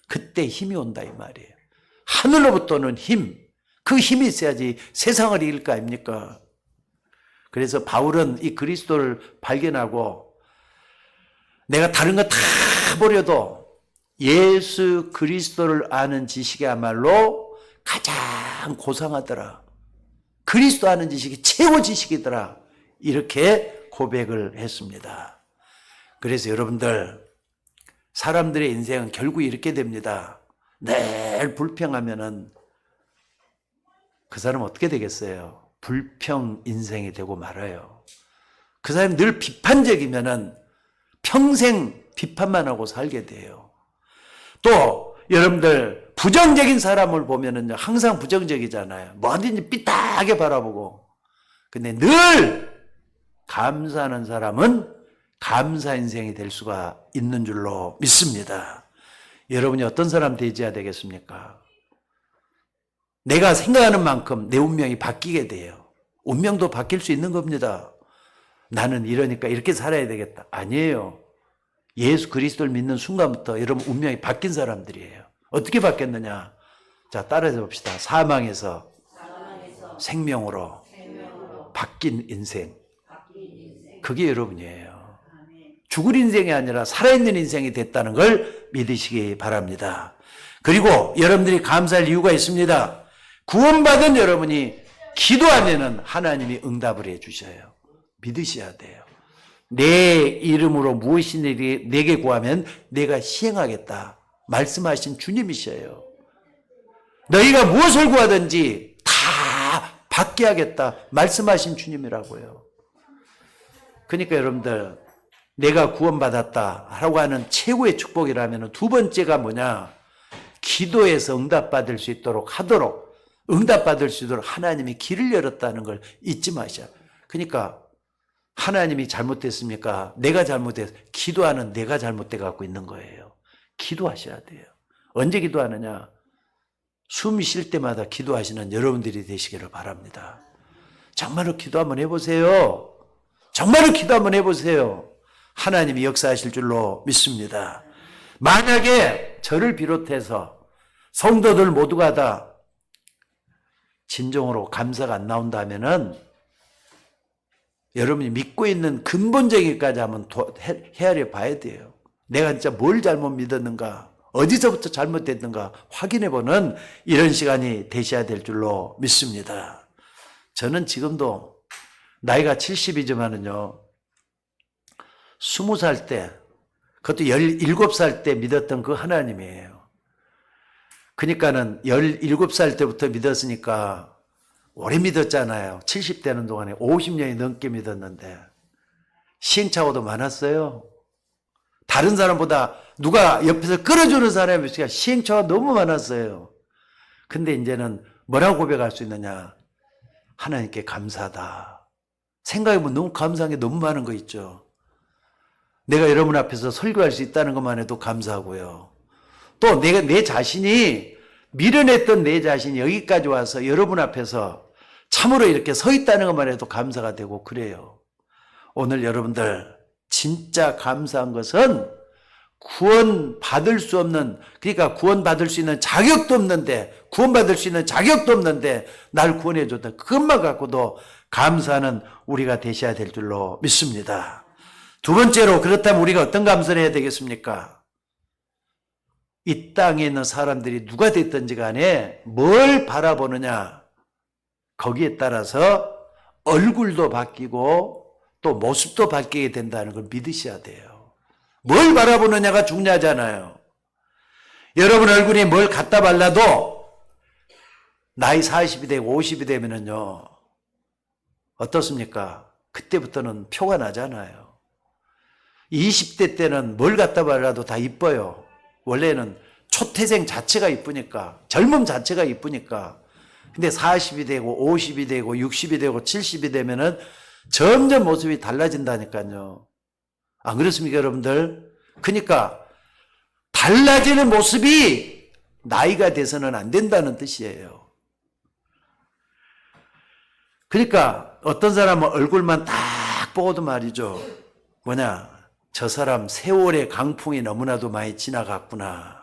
그때 힘이 온다 이 말이에요. 하늘로부터는 힘, 그 힘이 있어야지 세상을 이길 거 아닙니까? 그래서 바울은 이 그리스도를 발견하고 내가 다른 거 다 버려도 예수 그리스도를 아는 지식이야말로 가장 고상하더라. 그리스도 아는 지식이 최고 지식이더라. 이렇게 고백을 했습니다. 그래서 여러분들, 사람들의 인생은 결국 이렇게 됩니다. 늘 불평하면은 그 사람 어떻게 되겠어요? 불평 인생이 되고 말아요. 그 사람이 늘 비판적이면은 평생 비판만 하고 살게 돼요. 또 여러분들 부정적인 사람을 보면은 항상 부정적이잖아요. 뭐든지 삐딱하게 바라보고. 근데 늘 감사하는 사람은 감사 인생이 될 수가 있는 줄로 믿습니다. 여러분이 어떤 사람 되어야 되겠습니까? 내가 생각하는 만큼 내 운명이 바뀌게 돼요. 운명도 바뀔 수 있는 겁니다. 나는 이러니까 이렇게 살아야 되겠다. 아니에요. 예수 그리스도를 믿는 순간부터 여러분 운명이 바뀐 사람들이에요. 어떻게 바뀌었느냐? 자, 따라해 봅시다. 사망에서 생명으로 바뀐 인생. 그게 여러분이에요. 죽을 인생이 아니라 살아있는 인생이 됐다는 걸 믿으시기 바랍니다. 그리고 여러분들이 감사할 이유가 있습니다. 구원받은 여러분이 기도하면은 하나님이 응답을 해주셔요. 믿으셔야 돼요. 내 이름으로 무엇이든지 내게 구하면 내가 시행하겠다 말씀하신 주님이셔요. 너희가 무엇을 구하든지 다 받게 하겠다 말씀하신 주님이라고요. 그러니까 여러분들, 내가 구원받았다 라고 하는 최고의 축복이라면 두 번째가 뭐냐? 기도해서 응답받을 수 있도록 하도록, 응답받을 수 있도록 하나님이 길을 열었다는 걸 잊지 마셔. 그러니까 하나님이 잘못됐습니까? 내가 잘못해서, 기도하는 내가 잘못돼 갖고 있는 거예요. 기도하셔야 돼요. 언제 기도하느냐? 숨 쉴 때마다 기도하시는 여러분들이 되시기를 바랍니다. 정말로 기도 한번 해보세요. 정말로 기도 한번 해보세요. 하나님이 역사하실 줄로 믿습니다. 만약에 저를 비롯해서 성도들 모두가 다 진정으로 감사가 안 나온다면은 여러분이 믿고 있는 근본적인 것까지 한번 헤아려 봐야 돼요. 내가 진짜 뭘 잘못 믿었는가, 어디서부터 잘못됐는가 확인해보는 이런 시간이 되셔야 될 줄로 믿습니다. 저는 지금도 나이가 70이지만은요, 20살 때, 그것도 17살 때 믿었던 그 하나님이에요. 그러니까는 17살 때부터 믿었으니까 오래 믿었잖아요. 70되는 동안에 50년이 넘게 믿었는데 시행착오도 많았어요. 다른 사람보다 누가 옆에서 끌어주는 사람이 있으니까 시행착오가 너무 많았어요. 근데 이제는 뭐라고 고백할 수 있느냐? 하나님께 감사하다. 생각해보면 너무 감사한 게 너무 많은 거 있죠. 내가 여러분 앞에서 설교할 수 있다는 것만 해도 감사하고요. 또 내 자신이 미련했던 내 자신이 여기까지 와서 여러분 앞에서 참으로 이렇게 서 있다는 것만 해도 감사가 되고 그래요. 오늘 여러분들 진짜 감사한 것은 구원받을 수 없는, 그러니까 구원받을 수 있는 자격도 없는데, 구원받을 수 있는 자격도 없는데 날 구원해 줬다. 그것만 갖고도 감사하는 우리가 되셔야 될 줄로 믿습니다. 두 번째로, 그렇다면 우리가 어떤 감사를 해야 되겠습니까? 이 땅에 있는 사람들이 누가 됐든지 간에 뭘 바라보느냐, 거기에 따라서 얼굴도 바뀌고 또 모습도 바뀌게 된다는 걸 믿으셔야 돼요. 뭘 바라보느냐가 중요하잖아요. 여러분 얼굴에 뭘 갖다 발라도 나이 40이 되고 50이 되면은요, 어떻습니까? 그때부터는 표가 나잖아요. 20대 때는 뭘 갖다 발라도 다 이뻐요. 원래는 초태생 자체가 이쁘니까, 젊음 자체가 이쁘니까. 근데 40이 되고 50이 되고 60이 되고 70이 되면은 점점 모습이 달라진다니까요. 안 그렇습니까, 여러분들? 그러니까 달라지는 모습이 나이가 돼서는 안 된다는 뜻이에요. 그러니까 어떤 사람은 얼굴만 딱 보고도 말이죠. 뭐냐, 저 사람 세월의 강풍이 너무나도 많이 지나갔구나.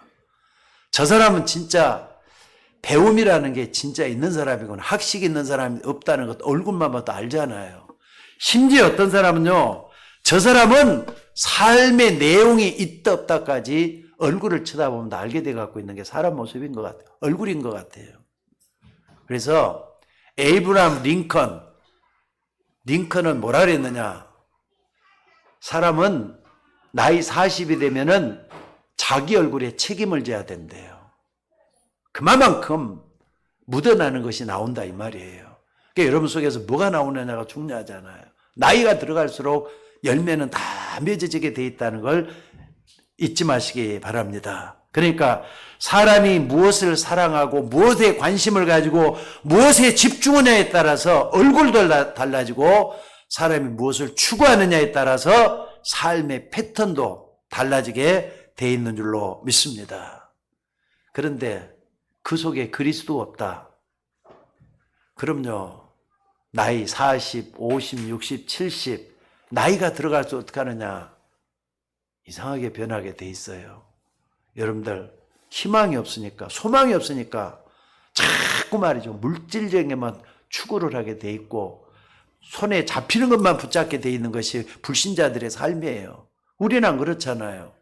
저 사람은 진짜 배움이라는 게 진짜 있는 사람이구나. 학식 있는 사람이 없다는 것도 얼굴만 봐도 알잖아요. 심지어 어떤 사람은요, 저 사람은 삶의 내용이 있다 없다까지 얼굴을 쳐다보면 알게 돼 갖고 있는 게 사람 모습인 것 같아요. 얼굴인 것 같아요. 그래서 에이브라함 링컨은 뭐라 그랬느냐? 사람은 나이 40이 되면은 자기 얼굴에 책임을 져야 된대요. 그만큼 묻어나는 것이 나온다 이 말이에요. 그러니까 여러분 속에서 뭐가 나오느냐가 중요하잖아요. 나이가 들어갈수록 열매는 다 맺어지게 돼 있다는 걸 잊지 마시기 바랍니다. 그러니까 사람이 무엇을 사랑하고 무엇에 관심을 가지고 무엇에 집중하느냐에 따라서 얼굴도 달라지고 사람이 무엇을 추구하느냐에 따라서 삶의 패턴도 달라지게 돼 있는 줄로 믿습니다. 그런데 그 속에 그리스도가 없다. 그럼요. 나이 40, 50, 60, 70 나이가 들어갈수록 어떻게 하느냐? 이상하게 변하게 돼 있어요. 여러분들 희망이 없으니까, 소망이 없으니까 자꾸 말이죠. 물질적에만 추구를 하게 돼 있고 손에 잡히는 것만 붙잡게 돼 있는 것이 불신자들의 삶이에요. 우리는 안 그렇잖아요.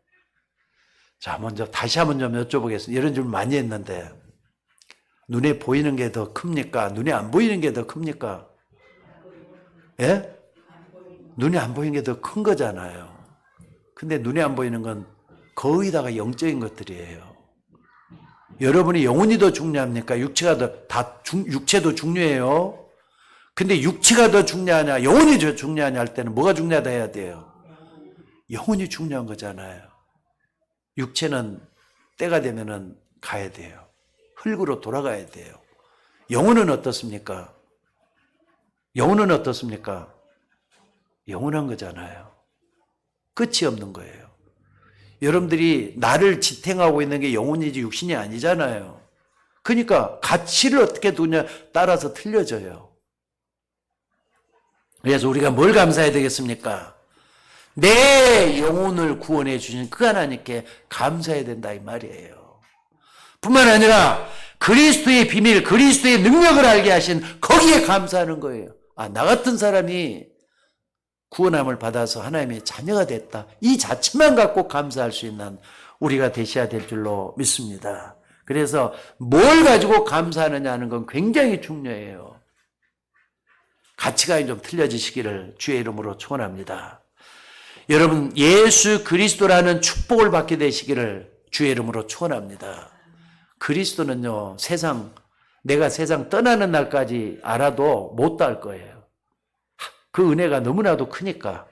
자, 먼저 다시 한번 좀 여쭤보겠습니다. 이런 줄 많이 했는데 눈에 보이는 게 더 큽니까? 눈에 안 보이는 게 더 큽니까? 예? 눈에 안 보이는 게 더 큰 거잖아요. 근데 눈에 안 보이는 건 거의 다가 영적인 것들이에요. 여러분이 영혼이 더 중요합니까? 육체가 육체도 중요해요. 근데 육체가 더 중요하냐, 영혼이 더 중요하냐 할 때는 뭐가 중요하다 해야 돼요? 영혼이 중요한 거잖아요. 육체는 때가 되면은 가야 돼요. 흙으로 돌아가야 돼요. 영혼은 어떻습니까? 영혼은 어떻습니까? 영원한 거잖아요. 끝이 없는 거예요. 여러분들이 나를 지탱하고 있는 게 영혼이지 육신이 아니잖아요. 그러니까 가치를 어떻게 두냐 따라서 틀려져요. 그래서 우리가 뭘 감사해야 되겠습니까? 내 영혼을 구원해 주신 그 하나님께 감사해야 된다 이 말이에요. 뿐만 아니라 그리스도의 비밀, 그리스도의 능력을 알게 하신 거기에 감사하는 거예요. 아, 나 같은 사람이 구원함을 받아서 하나님의 자녀가 됐다. 이 자체만 갖고 감사할 수 있는 우리가 되셔야 될 줄로 믿습니다. 그래서 뭘 가지고 감사하느냐 하는 건 굉장히 중요해요. 가치관이 좀 틀려지시기를 주의 이름으로 축원합니다. 여러분, 예수 그리스도라는 축복을 받게 되시기를 주의 이름으로 축원합니다. 그리스도는요, 내가 세상 떠나는 날까지 알아도 못 닿을 거예요. 그 은혜가 너무나도 크니까.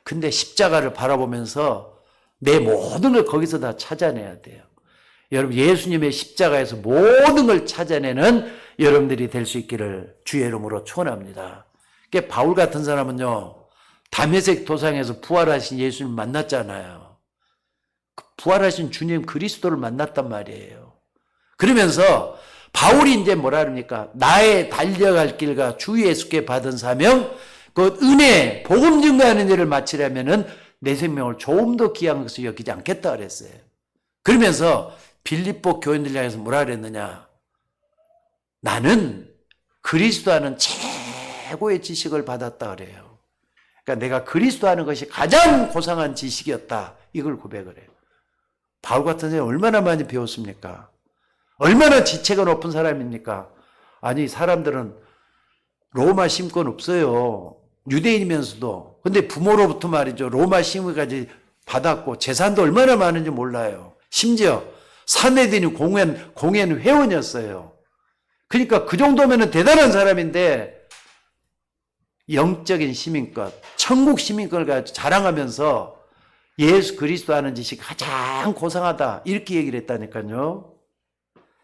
근데 십자가를 바라보면서 내 모든 걸 거기서 다 찾아내야 돼요. 여러분, 예수님의 십자가에서 모든 걸 찾아내는 여러분들이 될 수 있기를 주의 이름으로 축원합니다. 그러니까 바울 같은 사람은요, 다메섹 도상에서 부활하신 예수님 만났잖아요. 부활하신 주님 그리스도를 만났단 말이에요. 그러면서 바울이 이제 뭐라 그럽니까? 나의 달려갈 길과 주 예수께 받은 사명, 그 은혜, 복음 증거하는 일을 마치려면은 내 생명을 조금 더 귀한 것을 여기지 않겠다 그랬어요. 그러면서 빌립보 교인들 향해서 뭐라 그랬느냐? 나는 그리스도 하는 최고의 지식을 받았다 그래요. 그러니까 내가 그리스도 하는 것이 가장 고상한 지식이었다. 이걸 고백을 해요. 바울 같은 사람이 얼마나 많이 배웠습니까? 얼마나 지체가 높은 사람입니까? 아니, 사람들은 로마 신권 없어요. 유대인이면서도. 근데 부모로부터 말이죠. 로마 신권까지 받았고 재산도 얼마나 많은지 몰라요. 심지어 사내들이 공연 회원이었어요. 그러니까 그 정도면 대단한 사람인데 영적인 시민권, 천국 시민권을 가지고 자랑하면서 예수 그리스도 하는 짓이 가장 고상하다 이렇게 얘기를 했다니까요.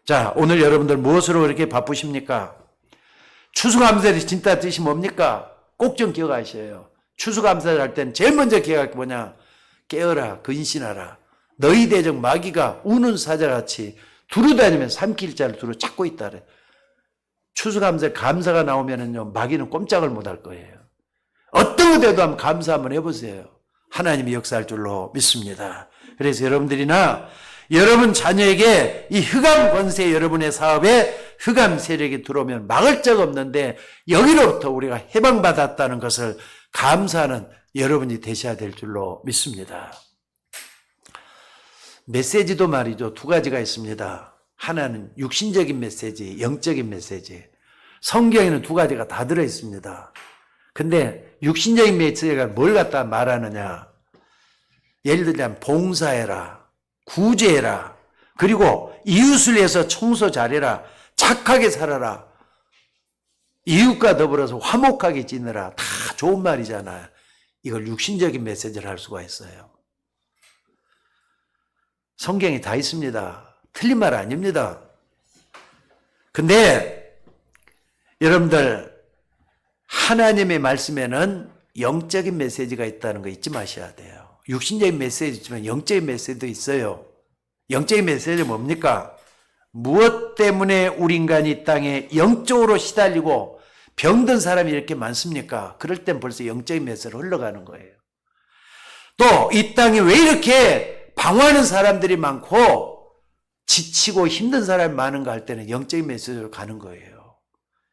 자, 오늘 여러분들 무엇으로 그렇게 바쁘십니까? 추수감사의 진짜 뜻이 뭡니까? 꼭 좀 기억하셔요. 추수감사를 할 때는 제일 먼저 기억할 게 뭐냐? 깨어라, 근신하라. 너희 대적 마귀가 우는 사자같이 두루다니면 삼킬 자를 두루 찾고 있다. 추수감사 감사가 나오면은요, 마귀는 꼼짝을 못할 거예요. 어떤 것에도 한번 감사 한번 해보세요. 하나님이 역사할 줄로 믿습니다. 그래서 여러분들이나 여러분 자녀에게 이 흑암 권세 여러분의 사업에 흑암 세력이 들어오면 막을 적 없는데 여기로부터 우리가 해방받았다는 것을 감사하는 여러분이 되셔야 될 줄로 믿습니다. 메시지도 말이죠. 두 가지가 있습니다. 하나는 육신적인 메시지, 영적인 메시지. 성경에는 두 가지가 다 들어있습니다. 근데 육신적인 메시지가 뭘 갖다 말하느냐. 예를 들자면 봉사해라, 구제해라, 그리고 이웃을 위해서 청소 잘해라, 착하게 살아라, 이웃과 더불어서 화목하게 지내라. 다 좋은 말이잖아요. 이걸 육신적인 메시지를 할 수가 있어요. 성경에 다 있습니다. 틀린 말 아닙니다. 근데 여러분들 하나님의 말씀에는 영적인 메시지가 있다는 거 잊지 마셔야 돼요. 육신적인 메시지 있지만 영적인 메시지도 있어요. 영적인 메시지는 뭡니까? 무엇 때문에 우리 인간이 이 땅에 영적으로 시달리고 병든 사람이 이렇게 많습니까? 그럴 땐 벌써 영적인 메시지로 흘러가는 거예요. 또 이 땅에 왜 이렇게 방황하는 사람들이 많고 지치고 힘든 사람이 많은가 할 때는 영적인 메시지로 가는 거예요.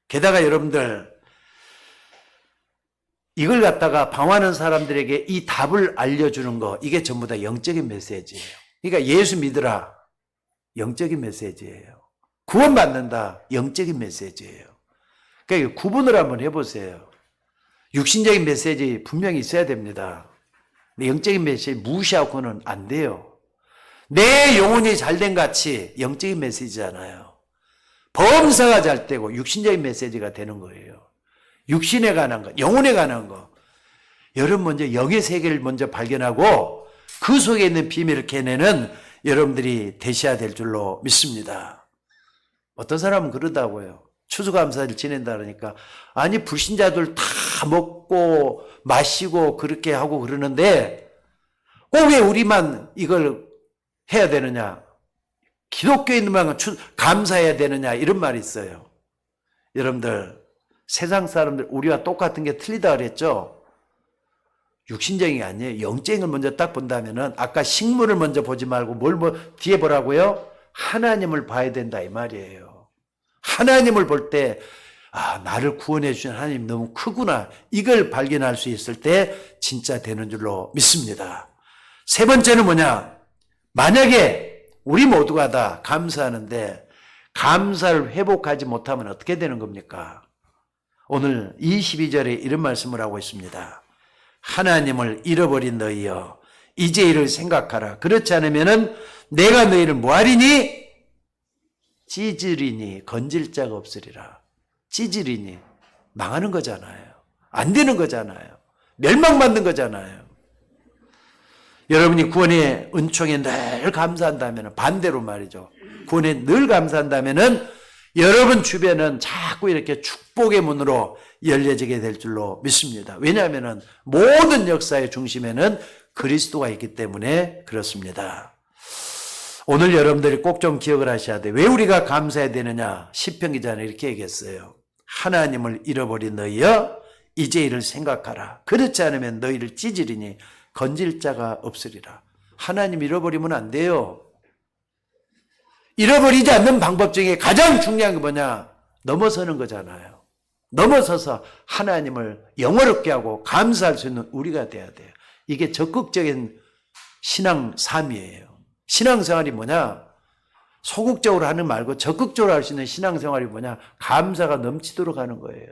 게다가 여러분들 이걸 갖다가 방황하는 사람들에게 이 답을 알려주는 거, 이게 전부 다 영적인 메시지예요. 그러니까 예수 믿으라, 영적인 메시지예요. 구원받는다, 영적인 메시지예요. 그러니까 구분을 한번 해보세요. 육신적인 메시지 분명히 있어야 됩니다. 근데 영적인 메시지 무시하고는 안 돼요. 내 영혼이 잘된 같이 영적인 메시지잖아요. 범사가 잘 되고 육신적인 메시지가 되는 거예요. 육신에 관한 것, 영혼에 관한 것. 여러분 먼저 영의 세계를 먼저 발견하고 그 속에 있는 비밀을 캐내는 여러분들이 되셔야 될 줄로 믿습니다. 어떤 사람은 그러다고요. 추수감사를 지낸다 그러니까 아니 불신자들 다 먹고 마시고 그렇게 하고 그러는데 꼭 왜 우리만 이걸 해야 되느냐? 기독교인들만 감사해야 되느냐? 이런 말이 있어요. 여러분들 세상 사람들 우리와 똑같은 게 틀리다 그랬죠? 육신적인 게 아니에요. 영적인 걸 먼저 딱 본다면은 아까 식물을 먼저 보지 말고 뒤에 보라고요? 하나님을 봐야 된다 이 말이에요. 하나님을 볼 때 나를 구원해 주신 하나님 너무 크구나. 이걸 발견할 수 있을 때 진짜 되는 줄로 믿습니다. 세 번째는 뭐냐? 만약에 우리 모두가 다 감사하는데 감사를 회복하지 못하면 어떻게 되는 겁니까? 오늘 22절에 이런 말씀을 하고 있습니다. 하나님을 잃어버린 너희여 이제 이를 생각하라. 그렇지 않으면은 내가 너희를 뭐하리니? 찢으리니 건질 자가 없으리라. 찢으리니 망하는 거잖아요. 안 되는 거잖아요. 멸망받는 거잖아요. 여러분이 구원의 은총에 늘 감사한다면 반대로 말이죠. 구원에 늘 감사한다면 여러분 주변은 자꾸 이렇게 축복의 문으로 열려지게 될 줄로 믿습니다. 왜냐하면 모든 역사의 중심에는 그리스도가 있기 때문에 그렇습니다. 오늘 여러분들이 꼭 좀 기억을 하셔야 돼요. 왜 우리가 감사해야 되느냐? 시편 기자는 이렇게 얘기했어요. 하나님을 잃어버린 너희여 이제 이를 생각하라. 그렇지 않으면 너희를 찢으리니 건질 자가 없으리라. 하나님 잃어버리면 안 돼요. 잃어버리지 않는 방법 중에 가장 중요한 게 뭐냐? 넘어서는 거잖아요. 넘어서서 하나님을 영어롭게 하고 감사할 수 있는 우리가 돼야 돼요. 이게 적극적인 신앙 삶이에요. 신앙생활이 뭐냐? 소극적으로 하는 말고 적극적으로 할 수 있는 신앙생활이 뭐냐? 감사가 넘치도록 하는 거예요.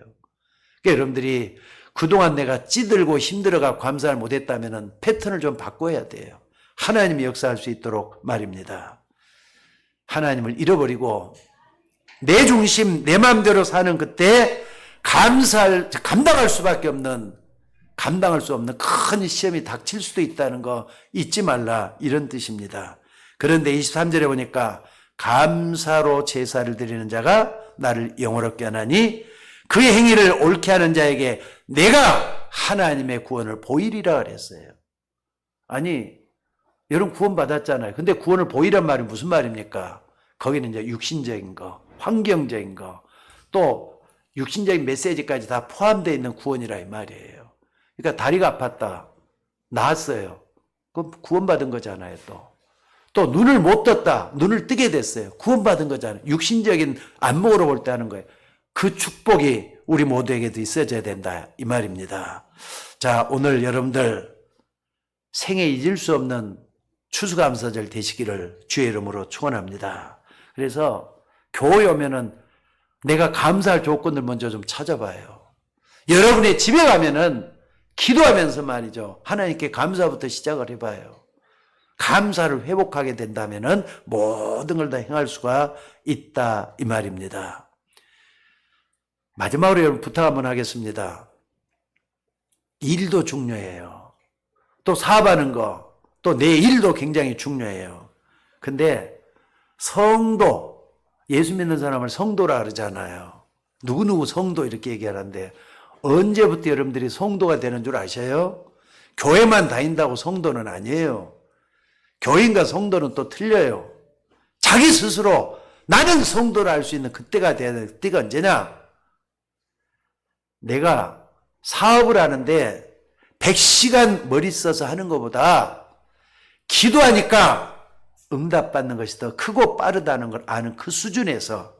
그러니까 여러분들이 그동안 내가 찌들고 힘들어가 감사를 못했다면 패턴을 좀 바꿔야 돼요. 하나님이 역사할 수 있도록 말입니다. 하나님을 잃어버리고 내 중심, 내 마음대로 사는 그때 감당할 수 없는 큰 시험이 닥칠 수도 있다는 거 잊지 말라, 이런 뜻입니다. 그런데 23절에 보니까 감사로 제사를 드리는 자가 나를 영원롭게 하나니 그의 행위를 옳게 하는 자에게 내가 하나님의 구원을 보이리라 그랬어요. 아니, 여러분 구원 받았잖아요. 근데 구원을 보이란 말이 무슨 말입니까? 거기는 이제 육신적인 거, 환경적인 거, 또 육신적인 메시지까지 다 포함되어 있는 구원이라 이 말이에요. 그러니까 다리가 아팠다, 나았어요. 그럼 구원받은 거잖아요. 또 눈을 못 떴다, 눈을 뜨게 됐어요. 구원받은 거잖아요. 육신적인 안목으로 볼 때 하는 거예요. 그 축복이 우리 모두에게도 있어져야 된다, 이 말입니다. 자, 오늘 여러분들 생애 잊을 수 없는 추수감사절 되시기를 주의 이름으로 축원합니다. 그래서 교회 오면은 내가 감사할 조건들 먼저 좀 찾아봐요. 여러분의 집에 가면은 기도하면서 말이죠, 하나님께 감사부터 시작을 해봐요. 감사를 회복하게 된다면은 모든 걸 다 행할 수가 있다, 이 말입니다. 마지막으로 여러분 부탁 한번 하겠습니다. 일도 중요해요. 또 사업하는 거, 또 내 일도 굉장히 중요해요. 근데 성도, 예수 믿는 사람을 성도라 그러잖아요. 누구누구 성도 이렇게 얘기하는데 언제부터 여러분들이 성도가 되는 줄 아셔요? 교회만 다닌다고 성도는 아니에요. 교인과 성도는 또 틀려요. 자기 스스로 나는 성도를 알 수 있는 그때가 돼야 돼. 그때가 언제냐? 내가 사업을 하는데 100시간 머리 써서 하는 것보다 기도하니까 응답받는 것이 더 크고 빠르다는 걸 아는 그 수준에서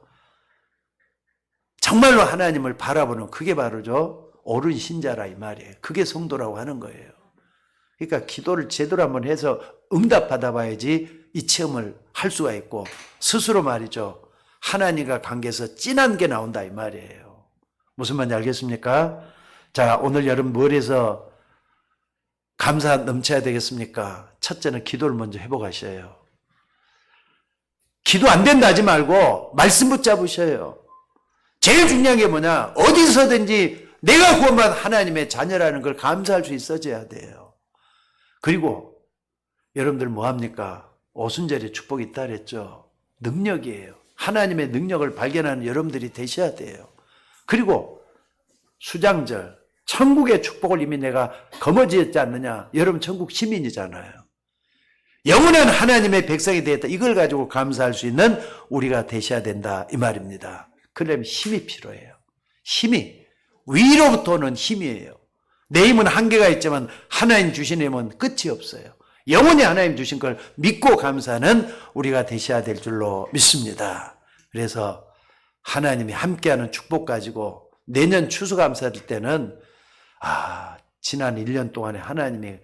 정말로 하나님을 바라보는, 그게 바로죠, 옳은 신자라 이 말이에요. 그게 성도라고 하는 거예요. 그러니까 기도를 제대로 한번 해서 응답받아 봐야지 이 체험을 할 수가 있고, 스스로 말이죠, 하나님과 관계에서 진한 게 나온다 이 말이에요. 무슨 말인지 알겠습니까? 자, 오늘 여러분 뭘 해서 감사 넘쳐야 되겠습니까? 첫째는 기도를 먼저 회복하셔요. 기도 안 된다 하지 말고 말씀 붙잡으셔요. 제일 중요한 게 뭐냐? 어디서든지 내가 구원받은 하나님의 자녀라는 걸 감사할 수 있어져야 돼요. 그리고 여러분들 뭐합니까? 오순절에 축복이 있다 그랬죠. 능력이에요. 하나님의 능력을 발견하는 여러분들이 되셔야 돼요. 그리고 수장절, 천국의 축복을 이미 내가 거머쥐었지 않느냐? 여러분 천국 시민이잖아요. 영원한 하나님의 백성이 되었다. 이걸 가지고 감사할 수 있는 우리가 되셔야 된다 이 말입니다. 그러려면 힘이 필요해요. 힘이, 위로부터 오는 힘이에요. 내 힘은 한계가 있지만 하나님 주신 힘은 끝이 없어요. 영원히 하나님 주신 걸 믿고 감사하는 우리가 되셔야 될 줄로 믿습니다. 그래서 하나님이 함께하는 축복 가지고 내년 추수감사일 때는 지난 1년 동안에 하나님이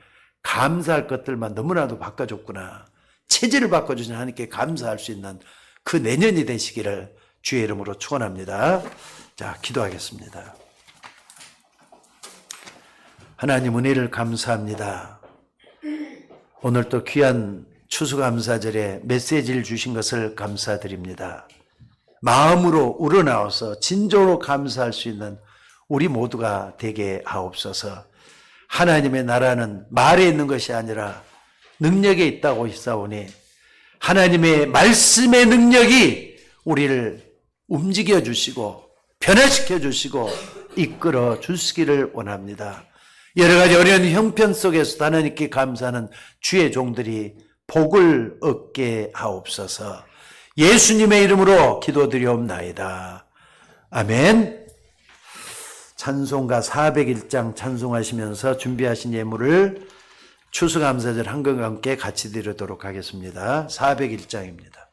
감사할 것들만 너무나도 바꿔줬구나, 체질을 바꿔주신 하나님께 감사할 수 있는 그 내년이 되시기를 주의 이름으로 축원합니다. 자, 기도하겠습니다. 하나님 은혜를 감사합니다. 오늘 또 귀한 추수감사절에 메시지를 주신 것을 감사드립니다. 마음으로 우러나와서 진정으로 감사할 수 있는 우리 모두가 되게 하옵소서. 하나님의 나라는 말에 있는 것이 아니라 능력에 있다고 했사오니 하나님의 말씀의 능력이 우리를 움직여 주시고 변화시켜 주시고 이끌어 주시기를 원합니다. 여러 가지 어려운 형편 속에서 하나님께 감사하는 주의 종들이 복을 얻게 하옵소서. 예수님의 이름으로 기도드리옵나이다. 아멘. 찬송가 401장 찬송하시면서 준비하신 예물을 추수감사절 한금과 함께 같이 드리도록 하겠습니다. 401장입니다.